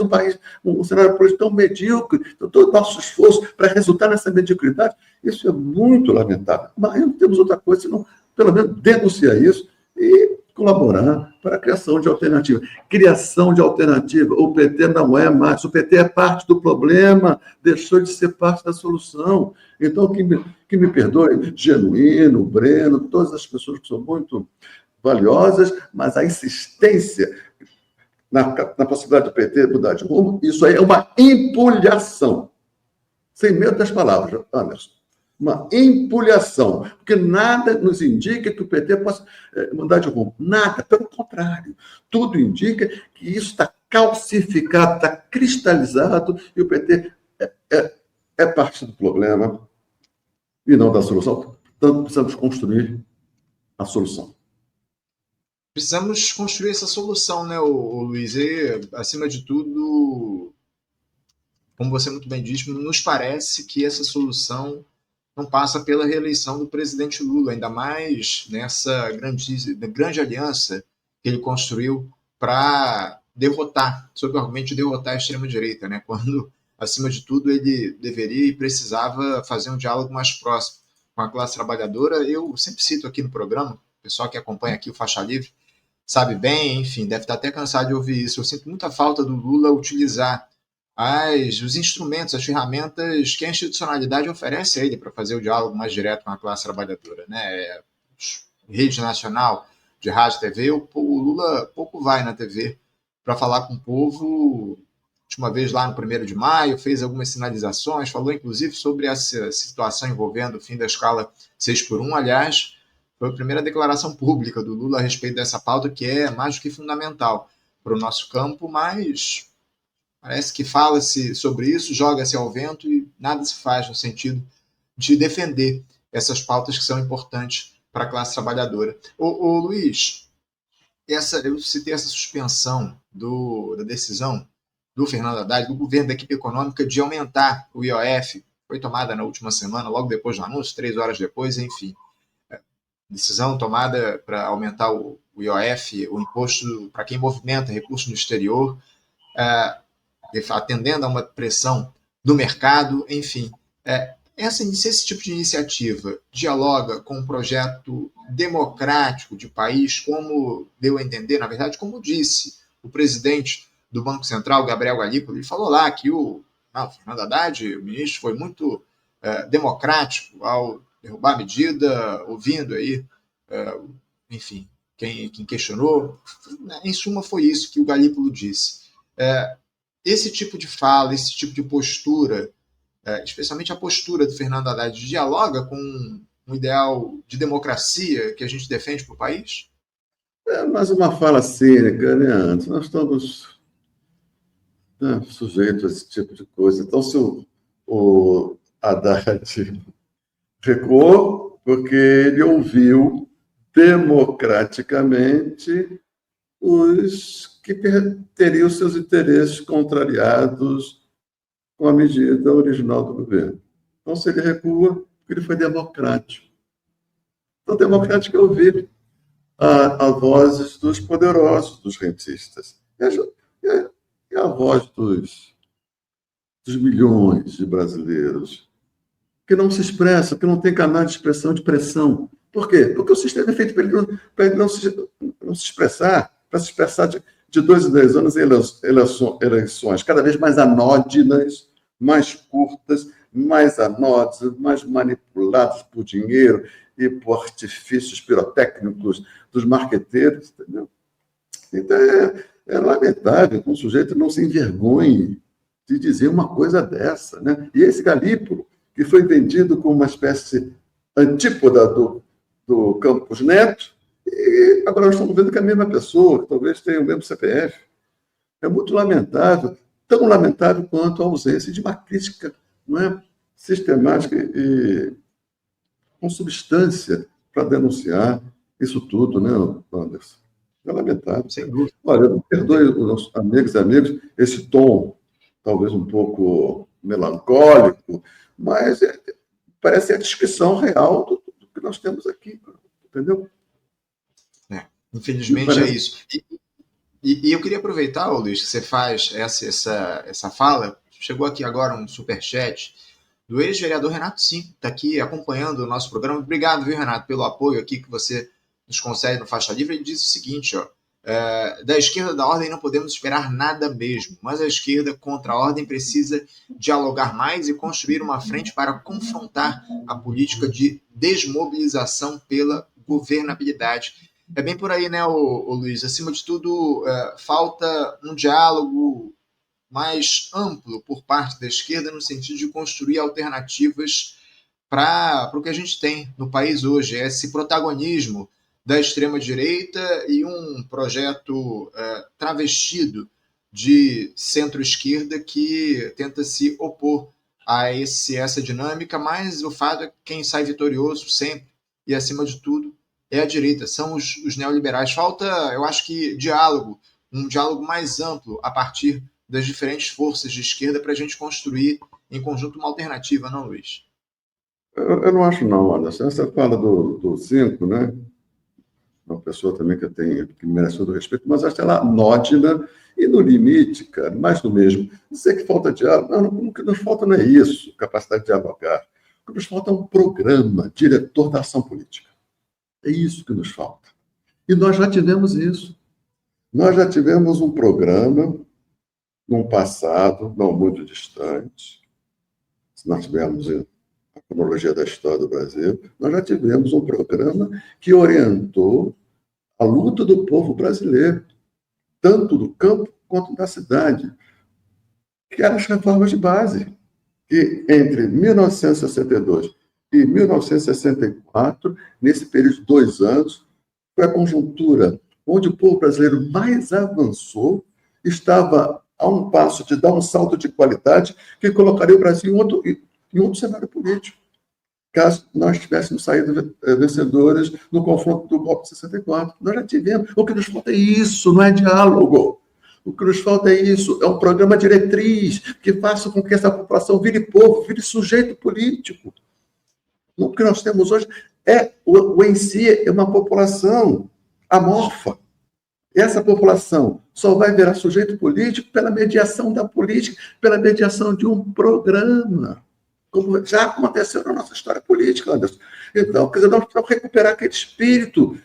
um cenário político tão medíocre, então, todo o nosso esforço para resultar nessa mediocridade, isso é muito lamentável. Mas não temos outra coisa senão, pelo menos, denunciar isso e colaborar para a criação de alternativa. Criação de alternativa. O PT não é mais. O PT é parte do problema, deixou de ser parte da solução. Então, que me perdoe, Genuíno, Breno, todas as pessoas que são muito valiosas, mas a insistência na possibilidade do PT mudar de rumo, isso aí é uma empulhação. Sem medo das palavras, Anderson. Uma empulhação, porque nada nos indica que o PT possa mudar de rumo. Nada, pelo contrário. Tudo indica que isso está calcificado, está cristalizado, e o PT é parte do problema e não da solução. Portanto, precisamos construir a solução. Precisamos construir essa solução, né, o Luiz? E, acima de tudo, como você muito bem disse, nos parece que essa solução não passa pela reeleição do presidente Lula, ainda mais nessa grande aliança que ele construiu para derrotar, sob o argumento de derrotar a extrema-direita, né? Quando, acima de tudo, ele deveria e precisava fazer um diálogo mais próximo com a classe trabalhadora. Eu sempre cito aqui no programa, o pessoal que acompanha aqui o Faixa Livre sabe bem, enfim, deve estar até cansado de ouvir isso. Eu sinto muita falta do Lula utilizar os instrumentos, as ferramentas que a institucionalidade oferece a ele para fazer o diálogo mais direto com a classe trabalhadora, né? Rede nacional de rádio e TV, o Lula pouco vai na TV para falar com o povo. Última vez lá no 1º de maio, fez algumas sinalizações, falou inclusive sobre essa situação envolvendo o fim da escala 6x1. Aliás, foi a primeira declaração pública do Lula a respeito dessa pauta, que é mais do que fundamental para o nosso campo, mas parece que fala-se sobre isso, joga-se ao vento e nada se faz no sentido de defender essas pautas que são importantes para a classe trabalhadora. Ô Luiz, eu citei essa suspensão da decisão do Fernando Haddad, do governo da equipe econômica, de aumentar o IOF, foi tomada na última semana, logo depois do anúncio, 3 horas depois, enfim. Decisão tomada para aumentar o IOF, o imposto para quem movimenta recursos no exterior, atendendo a uma pressão do mercado, enfim. Esse tipo de iniciativa dialoga com um projeto democrático de país, como deu a entender, na verdade, como disse o presidente do Banco Central, Gabriel Galípolo. Ele falou lá que o Fernando Haddad, o ministro, foi muito democrático ao derrubar a medida, ouvindo aí, enfim, quem questionou. Em suma, foi isso que o Galípolo disse. Esse tipo de fala, esse tipo de postura, especialmente a postura do Fernando Haddad, dialoga com um ideal de democracia que a gente defende para o país? Mas uma fala cínica, né, Antes? Nós estamos sujeitos a esse tipo de coisa. Então, se o Haddad recuou, porque ele ouviu democraticamente os que teriam seus interesses contrariados com a medida original do governo. Então, se ele recua, porque ele foi democrático. Então, democrático é ouvir a vozes dos poderosos, dos rentistas, e a voz dos milhões de brasileiros que não se expressa, que não tem canal de expressão, de pressão. Por quê? Porque o sistema é feito para ele não se expressar, para se expressar de 2 em 2 anos em eleições cada vez mais anódinas, mais curtas, mais anódinas, mais manipuladas por dinheiro e por artifícios pirotécnicos dos marqueteiros, entendeu? Então, É lamentável que um sujeito não se envergonhe de dizer uma coisa dessa, né? E esse Galípolo, que foi vendido como uma espécie antípoda do Campos Neto, e agora nós estamos vendo que é a mesma pessoa, que talvez tenha o mesmo CPF. É muito lamentável, tão lamentável quanto a ausência de uma crítica, não é, sistemática e com substância para denunciar isso tudo, né, Anderson? É lamentável. Sem dúvida. Olha, perdoe os amigos e amigos esse tom talvez um pouco melancólico, mas parece a descrição real do que nós temos aqui, entendeu? Infelizmente é isso. E eu queria aproveitar, Luiz, que você faz essa fala. Chegou aqui agora um superchat do ex-vereador Renato Sim, que está aqui acompanhando o nosso programa. Obrigado, viu, Renato, pelo apoio aqui que você nos concede no Faixa Livre. Ele diz o seguinte, ó, da esquerda da ordem não podemos esperar nada mesmo, mas a esquerda contra a ordem precisa dialogar mais e construir uma frente para confrontar a política de desmobilização pela governabilidade. É bem por aí, né, o Luiz? Acima de tudo, falta um diálogo mais amplo por parte da esquerda no sentido de construir alternativas para o que a gente tem no país hoje. É esse protagonismo da extrema-direita e um projeto travestido de centro-esquerda que tenta se opor a essa dinâmica, mas o fato é que quem sai vitorioso sempre e, acima de tudo, é a direita, são os neoliberais. Falta, eu acho que, diálogo, um diálogo mais amplo a partir das diferentes forças de esquerda para a gente construir em conjunto uma alternativa, não, Luiz? Eu não acho não, Anderson. Essa fala do 5, né? Uma pessoa também que merece todo o respeito, mas acho ela anódina e, no limite, cara, mais do mesmo. Dizer que falta diálogo, o que nos falta não é isso, capacidade de dialogar. O que nos falta é um programa diretor da ação política. É isso que nos falta. E nós já tivemos isso. Nós já tivemos um programa, num passado não muito distante, se nós tivermos a cronologia da história do Brasil, nós já tivemos um programa que orientou a luta do povo brasileiro, tanto do campo quanto da cidade, que eram as reformas de base, que entre 1962 e 1964, nesse período de 2 anos, foi a conjuntura onde o povo brasileiro mais avançou, estava a um passo de dar um salto de qualidade que colocaria o Brasil em outro cenário político, caso nós tivéssemos saído vencedores no confronto do golpe de 64. Nós já tivemos. O que nos falta é isso, não é diálogo. O que nos falta é isso, é um programa diretriz que faça com que essa população vire povo, vire sujeito político. O que nós temos hoje o em si é uma população amorfa. Essa população só vai virar sujeito político pela mediação da política, pela mediação de um programa, como já aconteceu na nossa história política, Anderson. Então, quer dizer, nós precisamos recuperar aquele espírito,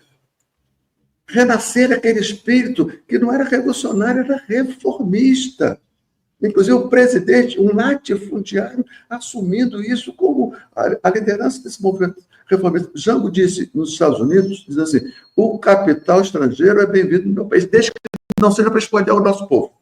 renascer aquele espírito que não era revolucionário, era reformista. Inclusive, o presidente, um latifundiário, assumindo isso como a liderança desse movimento reformista. Jango disse nos Estados Unidos, diz assim, o capital estrangeiro é bem-vindo no meu país, desde que não seja para espoliar o nosso povo.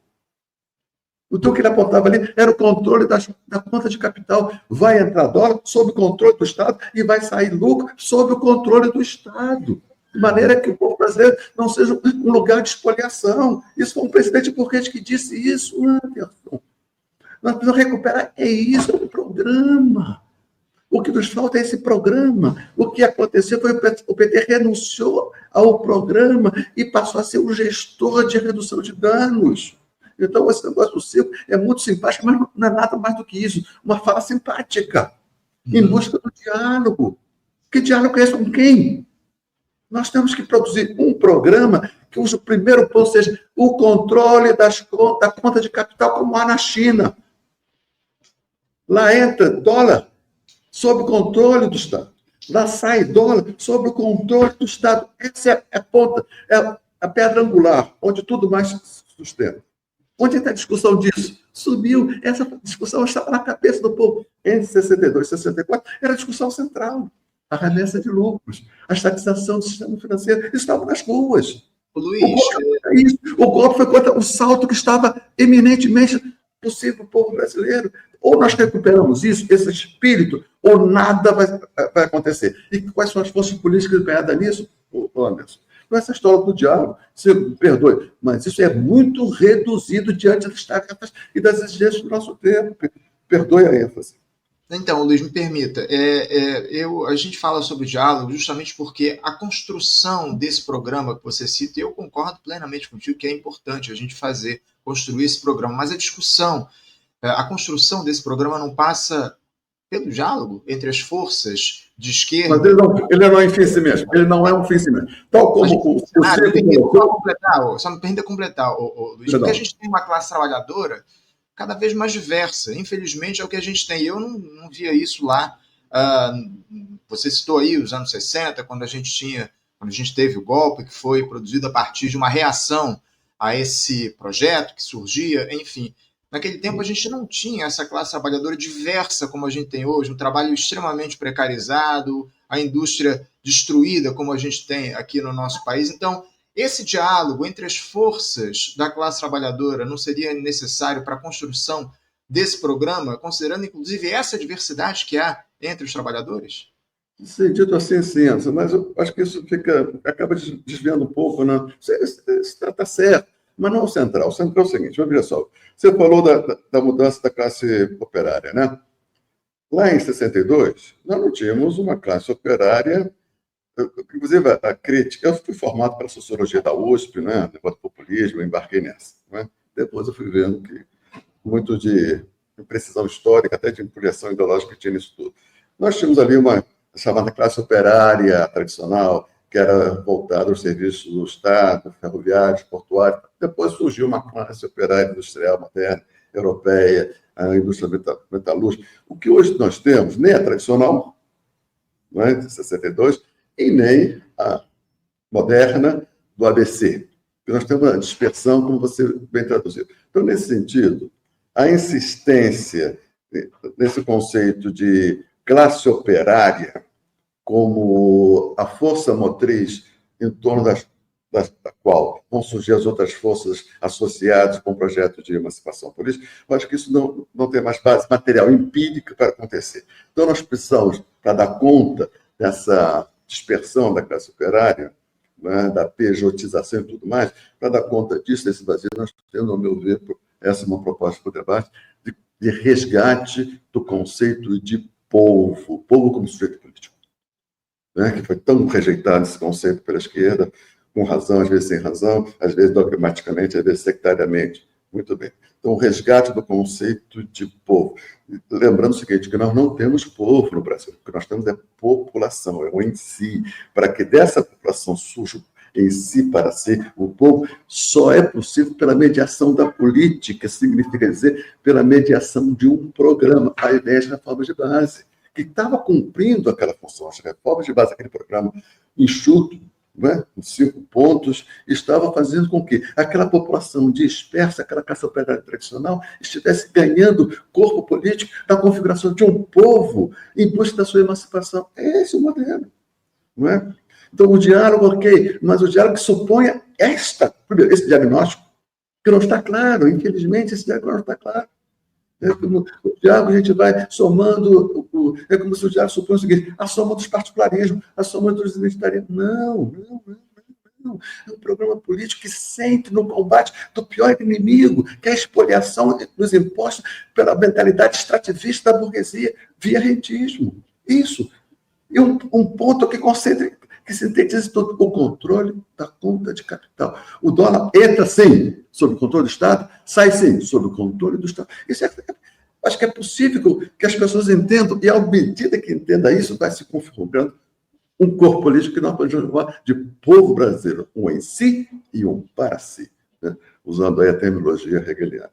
Então, o que ele apontava ali era o controle da conta de capital. Vai entrar dólar sob o controle do Estado e vai sair lucro sob o controle do Estado. De maneira que o povo brasileiro não seja um lugar de espoliação. Isso foi um presidente burguês que disse isso, Anderson. Nós precisamos recuperar, isso, o programa. O que nos falta é esse programa. O que aconteceu foi que o PT renunciou ao programa e passou a ser um gestor de redução de danos. Então, esse negócio do circo é muito simpático, mas não é nada mais do que isso. Uma fala simpática, em busca do diálogo. Que diálogo é esse com quem? Nós temos que produzir um programa cujo primeiro ponto seja o controle da conta de capital, como há na China. Lá entra dólar sob o controle do Estado. Lá sai dólar sob o controle do Estado. Essa é a ponta, é a pedra angular, onde tudo mais se sustenta. Onde está a discussão disso? Subiu. Essa discussão estava na cabeça do povo. Entre 62 e 64, era a discussão central. A remessa de lucros, a estatização do sistema financeiro, estavam nas ruas. Luiz, o golpe foi contra o salto que estava eminentemente possível para o povo brasileiro. Ou nós recuperamos isso, esse espírito, ou nada vai acontecer. E quais são as forças políticas empenhadas nisso, Anderson? Não é essa história do diálogo, você me perdoe, mas isso é muito reduzido diante das tarefas e das exigências do nosso tempo. Perdoe a ênfase. Então, Luiz, me permita, a gente fala sobre diálogo justamente porque a construção desse programa que você cita, e eu concordo plenamente contigo que é importante a gente construir esse programa, mas a discussão, a construção desse programa não passa pelo diálogo entre as forças de esquerda. Mas ele não é um fim em si mesmo, ele não é um fim em si mesmo. Tal como o Circo... Só me permita completar, Luiz, porque a gente tem uma classe trabalhadora cada vez mais diversa. Infelizmente, é o que a gente tem. Eu não via isso lá. Você citou aí os anos 60, quando a gente teve o golpe, que foi produzido a partir de uma reação a esse projeto que surgia, enfim. Naquele tempo, a gente não tinha essa classe trabalhadora diversa como a gente tem hoje, um trabalho extremamente precarizado, a indústria destruída como a gente tem aqui no nosso país. Então, esse diálogo entre as forças da classe trabalhadora não seria necessário para a construção desse programa, considerando inclusive essa diversidade que há entre os trabalhadores? Sim, dito assim, sim, mas eu acho que isso acaba desviando um pouco, né? Isso está certo, mas não é o central. O central é o seguinte, veja só, você falou da mudança da classe operária, né? Lá em 62, nós não tínhamos uma classe operária. Inclusive, a crítica... Eu fui formado pela sociologia da USP, né? Negócio do populismo, eu embarquei nessa. Né? Depois eu fui vendo que muito de precisão histórica, até de projeção ideológica que tinha nisso tudo. Nós tínhamos ali uma chamada classe operária tradicional, que era voltada aos serviços do Estado, ferroviários, portuários. Depois surgiu uma classe operária industrial moderna, europeia, a indústria metalúrgica. O que hoje nós temos nem é tradicional, não é? De 62, e nem a moderna do ABC. Porque nós temos uma dispersão, como você bem traduziu. Então, nesse sentido, a insistência nesse conceito de classe operária como a força motriz em torno da qual vão surgir as outras forças associadas com o projeto de emancipação política, eu acho que isso não tem mais base material empírica para acontecer. Então, nós precisamos, para dar conta dessa dispersão da classe operária, né, da pejotização e tudo mais, para dar conta disso, desse vazio, nós temos, ao meu ver, essa é uma proposta para o debate, de resgate do conceito de povo como sujeito político, né, que foi tão rejeitado esse conceito pela esquerda, com razão, às vezes sem razão, às vezes dogmaticamente, às vezes sectariamente. Muito bem. Então, o resgate do conceito de povo. Lembrando o seguinte, que nós não temos povo no Brasil, o que nós temos é população, é o em si. Para que dessa população surja em si para si o povo, só é possível pela mediação da política, significa dizer, pela mediação de um programa, a ideia de reforma de base, que estava cumprindo aquela função. As reformas de base, aquele programa enxuto, né, em 5 pontos, estava fazendo com que aquela população dispersa, aquela classe operária tradicional, estivesse ganhando corpo político na configuração de um povo em busca da sua emancipação. É esse o modelo, não é? Então, o diálogo, ok, mas o diálogo que suponha primeiro, esse diagnóstico, que não está claro, infelizmente, esse diálogo não está claro. O diálogo a gente vai somando, é como se o diálogo supõe o seguinte, a soma dos particularismos, a soma dos identitarismos. Não. É um programa político que sente no combate do pior inimigo, que é a expoliação dos impostos pela mentalidade extrativista da burguesia, via rentismo. Isso. E um ponto que sintetiza todo o controle da conta de capital. O dólar entra, sim, sob o controle do Estado, sai, sim, sob o controle do Estado. Acho que é possível que as pessoas entendam, e à medida que entenda isso, vai se configurando um corpo político que nós podemos chamar de povo brasileiro, um em si e um para si, né? Usando aí a terminologia hegeliana.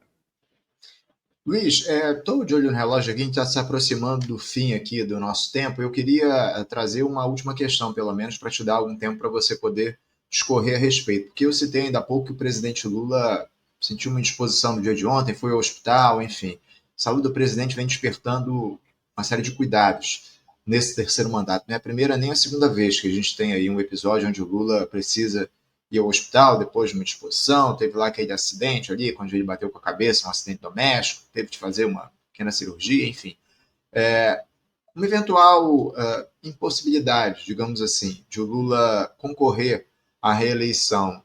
Luiz, estou de olho no relógio aqui, a gente está se aproximando do fim aqui do nosso tempo. Eu queria trazer uma última questão, pelo menos, para te dar algum tempo para você poder discorrer a respeito. Porque eu citei ainda há pouco que o presidente Lula sentiu uma indisposição no dia de ontem, foi ao hospital, enfim. A saúde do presidente vem despertando uma série de cuidados nesse terceiro mandato. Não é a primeira nem a segunda vez que a gente tem aí um episódio onde o Lula precisa ir ao hospital depois de uma exposição, teve lá aquele acidente ali, quando ele bateu com a cabeça, um acidente doméstico, teve de fazer uma pequena cirurgia, enfim. Uma eventual impossibilidade, digamos assim, de o Lula concorrer à reeleição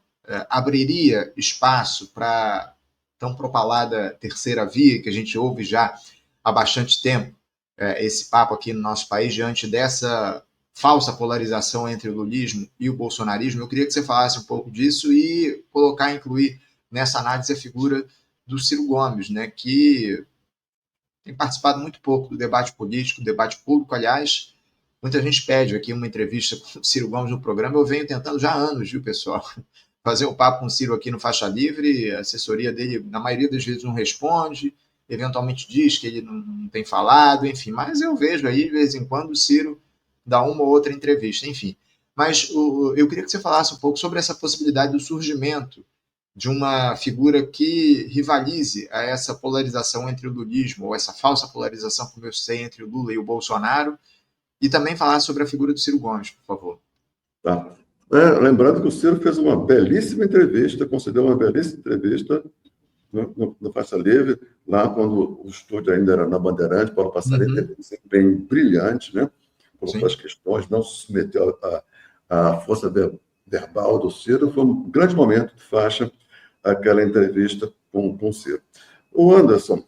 abriria espaço para tão propalada terceira via, que a gente ouve já há bastante tempo, esse papo aqui no nosso país, diante dessa falsa polarização entre o lulismo e o bolsonarismo. Eu queria que você falasse um pouco disso e incluir nessa análise a figura do Ciro Gomes, né, que tem participado muito pouco do debate político, do debate público, aliás. Muita gente pede aqui uma entrevista com o Ciro Gomes no programa. Eu venho tentando já há anos, viu, pessoal? Fazer um papo com o Ciro aqui no Faixa Livre. A assessoria dele, na maioria das vezes, não responde. Eventualmente diz que ele não tem falado, enfim. Mas eu vejo aí, de vez em quando, o Ciro dá uma ou outra entrevista, enfim. Mas eu queria que você falasse um pouco sobre essa possibilidade do surgimento de uma figura que rivalize a essa polarização entre o lulismo, ou essa falsa polarização, como eu sei, entre o Lula e o Bolsonaro, e também falar sobre a figura do Ciro Gomes, por favor. Tá. Lembrando que o Ciro fez uma belíssima entrevista, concedeu uma belíssima entrevista no Faixa Livre, lá quando o estúdio ainda era na Bandeirante. Paulo Passarinho teve um desempenho brilhante, né? Colocou as questões, não se submeteu à força verbal do Ciro. Foi um grande momento de Faixa, aquela entrevista com o Ciro. O Anderson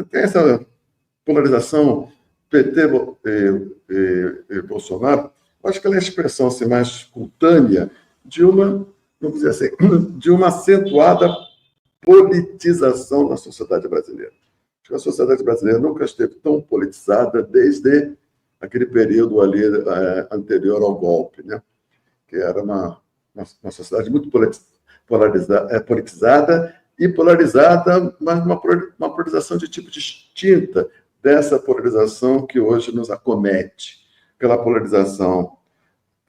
tem essa polarização PT e Bolsonaro. Acho que ela é a expressão assim, mais espontânea de uma, vamos dizer assim, de uma acentuada politização na sociedade brasileira. Acho que a sociedade brasileira nunca esteve tão politizada desde aquele período ali anterior ao golpe, né? Que era uma sociedade muito politizada, mas uma polarização de tipo distinta dessa polarização que hoje nos acomete. Aquela polarização,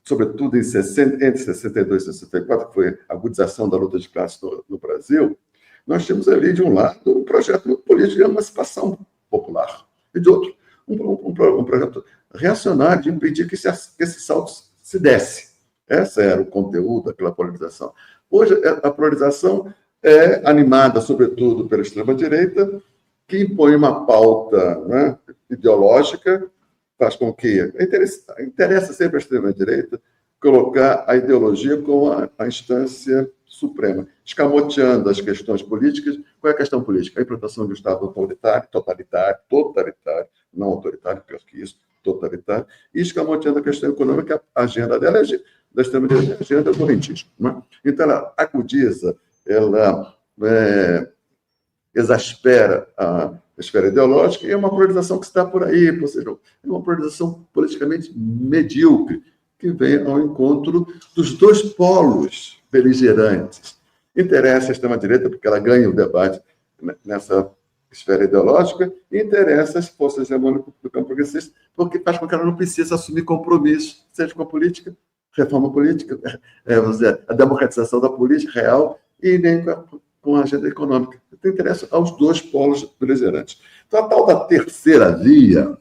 sobretudo entre 62 e 64, que foi a agudização da luta de classe no Brasil. Nós temos ali, de um lado, um projeto político de emancipação popular, e de outro, um projeto reacionário de impedir que esse salto se desse. Esse era o conteúdo daquela polarização. Hoje, a polarização é animada, sobretudo, pela extrema-direita, que impõe uma pauta, né, ideológica, faz com que interessa sempre a extrema-direita colocar a ideologia como a instância suprema, escamoteando as questões políticas. Qual é a questão política? A implantação de um Estado totalitário, não autoritário, pior que isso, totalitário, e escamoteando a questão econômica. A agenda dela da extrema-direita é a agenda do rentismo. Né? Então, ela acudiza, ela exaspera a esfera ideológica, e é uma polarização que está por aí, ou seja, é uma polarização politicamente medíocre, que vem ao encontro dos dois polos beligerantes. Interessa a extrema-direita, porque ela ganha o debate nessa esfera ideológica, e interessa as forças hegemônicas do campo progressista, porque faz com que ela não precise assumir compromisso, seja com a política, reforma política, vamos dizer, a democratização da política real, e nem com a agenda econômica. Então, interessa aos dois polos beligerantes. Então, a tal da terceira via,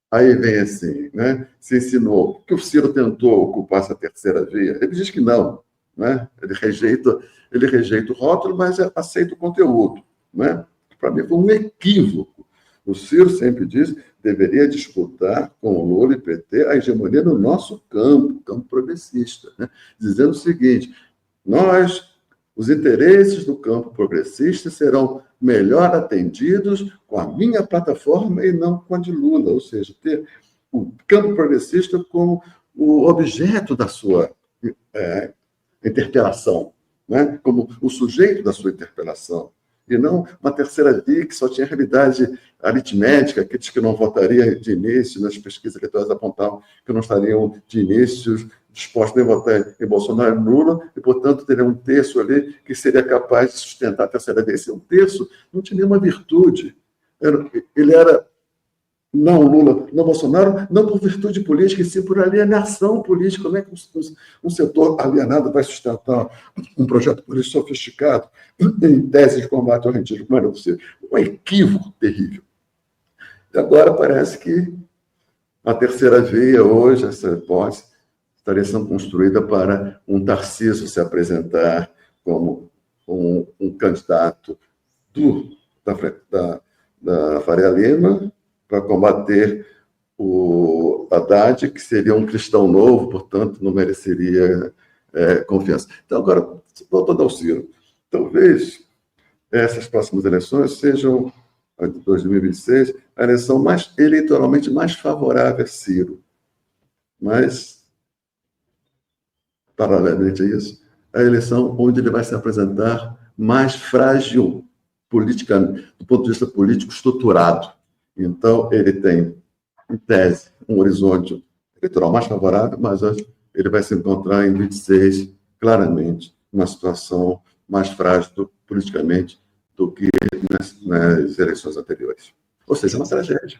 aí vem assim, né? Se ensinou que o Ciro tentou ocupar essa terceira via. Ele diz que não, né? Ele rejeita o rótulo, mas aceita o conteúdo, né? Para mim foi um equívoco. O Ciro sempre diz que deveria disputar com o Lula e PT a hegemonia no nosso campo progressista, né? Dizendo o seguinte: os interesses do campo progressista serão melhor atendidos com a minha plataforma e não com a de Lula, ou seja, ter o campo progressista como o objeto da sua interpelação, né? Como o sujeito da sua interpelação, e não uma terceira via que só tinha realidade aritmética, aqueles que não votariam de início, nas pesquisas eleitorais apontavam que não estariam de início dispostos a votar em Bolsonaro e Lula, e, portanto, teria um terço ali que seria capaz de sustentar a terceira via. Esse terço não tinha nenhuma virtude. Ele era não Lula, não Bolsonaro, não por virtude política, e sim por alienação política. Como é que um setor alienado vai sustentar um projeto político sofisticado em tese de combate ao rentismo? Como era possível? Um equívoco terrível. E agora parece que a terceira via hoje, essa hipótese, estaria sendo construída para um Tarcísio se apresentar como um candidato da Faria Lima para combater o Haddad, que seria um cristão novo, portanto, não mereceria confiança. Então, agora, voltando ao Ciro, talvez essas próximas eleições sejam, a de 2026, a eleição eleitoralmente mais favorável a Ciro. Mas, paralelamente a isso, a eleição onde ele vai se apresentar mais frágil politicamente, do ponto de vista político estruturado. Então, ele tem, em tese, um horizonte eleitoral mais favorável, mas ele vai se encontrar em 26, claramente, numa situação mais frágil politicamente do que nas eleições anteriores. Ou seja, uma tragédia.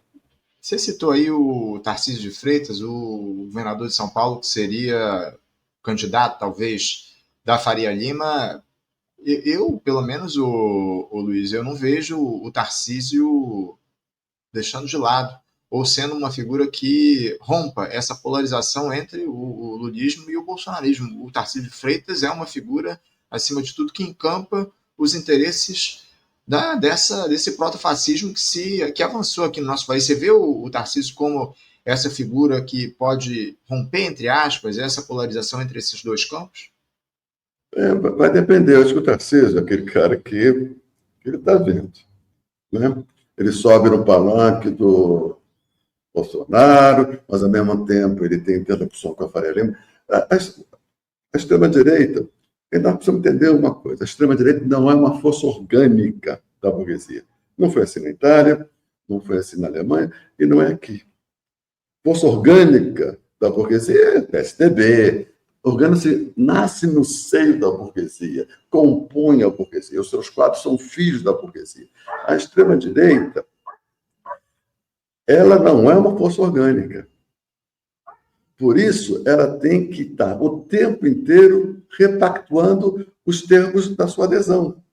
Você citou aí o Tarcísio de Freitas, o governador de São Paulo, que seria candidato, talvez, da Faria Lima. Eu, pelo menos, o Luiz, eu não vejo o Tarcísio deixando de lado, ou sendo uma figura que rompa essa polarização entre o lulismo e o bolsonarismo. O Tarcísio de Freitas é uma figura, acima de tudo, que encampa os interesses desse protofascismo que avançou aqui no nosso país. Você vê o Tarcísio como essa figura que pode romper, entre aspas, essa polarização entre esses dois campos? Vai depender. Eu acho que o Tarcísio é aquele cara que ele está vendo. Né? Ele sobe no palanque do Bolsonaro, mas, ao mesmo tempo, ele tem interlocução com a Faria Lima. A extrema-direita, nós precisamos entender uma coisa: a extrema-direita não é uma força orgânica da burguesia. Não foi assim na Itália, não foi assim na Alemanha, e não é aqui. Força orgânica da burguesia é o PSDB. Nasce no seio da burguesia, compõe a burguesia. Os seus quadros são filhos da burguesia. A extrema-direita, ela não é uma força orgânica. Por isso, ela tem que estar o tempo inteiro repactuando os termos da sua adesão.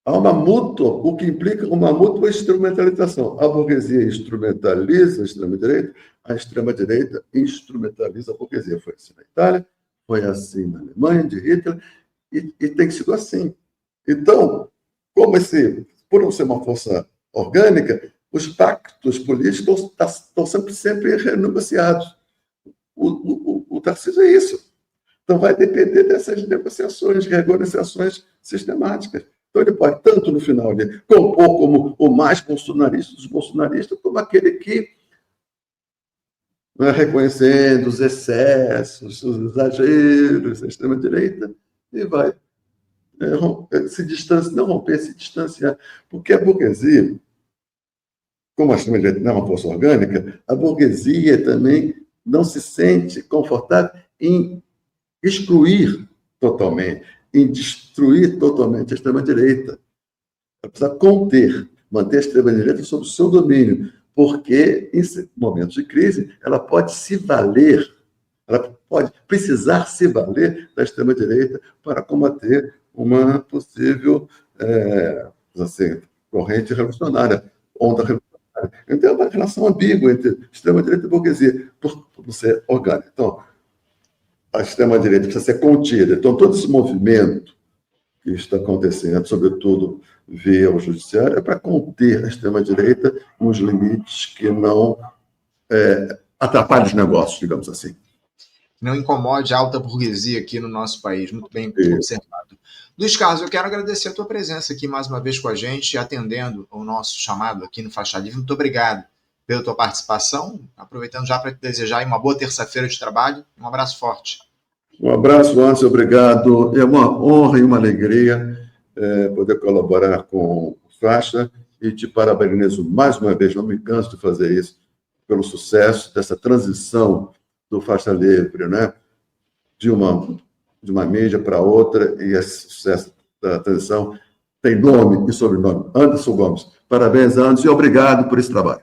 Há uma mútua, o que implica uma mútua instrumentalização. A burguesia instrumentaliza a extrema-direita, a extrema-direita instrumentaliza a burguesia. Foi assim na Itália, foi assim na Alemanha, de Hitler, e tem sido assim. Então, por não ser uma força orgânica, os pactos políticos estão sempre renegociados. O Tarcísio é isso. Então, vai depender dessas negociações, renegociações sistemáticas. Então, ele pode, tanto no final, compor como o mais bolsonarista dos bolsonaristas, como aquele que, reconhecendo os excessos, os exageros da extrema-direita, e vai se distanciar. Porque a burguesia, como a extrema-direita não é uma força orgânica, a burguesia também não se sente confortável em excluir totalmente, em destruir totalmente a extrema-direita. Ela precisa conter, manter a extrema-direita sob o seu domínio, porque em momentos de crise ela pode se valer, ela pode precisar se valer da extrema-direita para combater uma possível corrente revolucionária, onda revolucionária. Então, é uma relação ambígua entre extrema-direita e burguesia, por ser orgânica. Então, a extrema-direita precisa ser contida. Então, todo esse movimento que está acontecendo, sobretudo via o judiciário, é para conter a extrema-direita nos limites que não atrapalhem os negócios, digamos assim. Não incomode a alta burguesia aqui no nosso país. Muito bem observado. Luiz Carlos, eu quero agradecer a tua presença aqui mais uma vez com a gente, atendendo o nosso chamado aqui no Faixa Livre. Muito obrigado pela tua participação. Aproveitando já para te desejar uma boa terça-feira de trabalho. Um abraço forte. Um abraço, Anderson, obrigado. É uma honra e uma alegria poder colaborar com o Faixa e te parabenizo mais uma vez, não me canso de fazer isso, pelo sucesso dessa transição do Faixa Livre, né? de uma mídia para outra, e esse sucesso da transição tem nome e sobrenome. Anderson Gomes. Parabéns, Anderson, e obrigado por esse trabalho.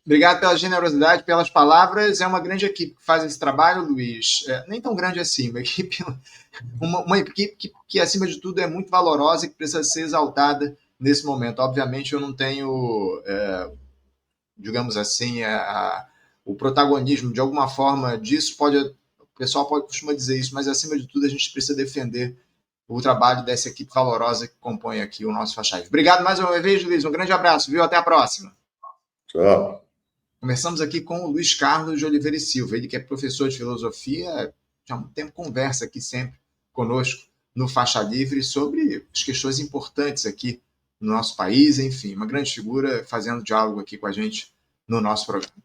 Obrigado pela generosidade, pelas palavras. É uma grande equipe que faz esse trabalho, Luiz. Nem tão grande assim, uma equipe que, acima de tudo, é muito valorosa e que precisa ser exaltada nesse momento. Obviamente, eu não tenho, digamos assim, o protagonismo, de alguma forma, disso o pessoal costuma dizer isso, mas acima de tudo a gente precisa defender o trabalho dessa equipe valorosa que compõe aqui o nosso Faixa Livre. Obrigado mais uma vez, Luiz. Um grande abraço, viu? Até a próxima. Tchau. Começamos aqui com o Luiz Carlos de Oliveira e Silva, ele que é professor de filosofia, já há muito tempo conversa aqui sempre conosco no Faixa Livre sobre as questões importantes aqui no nosso país, enfim, uma grande figura fazendo diálogo aqui com a gente no nosso programa.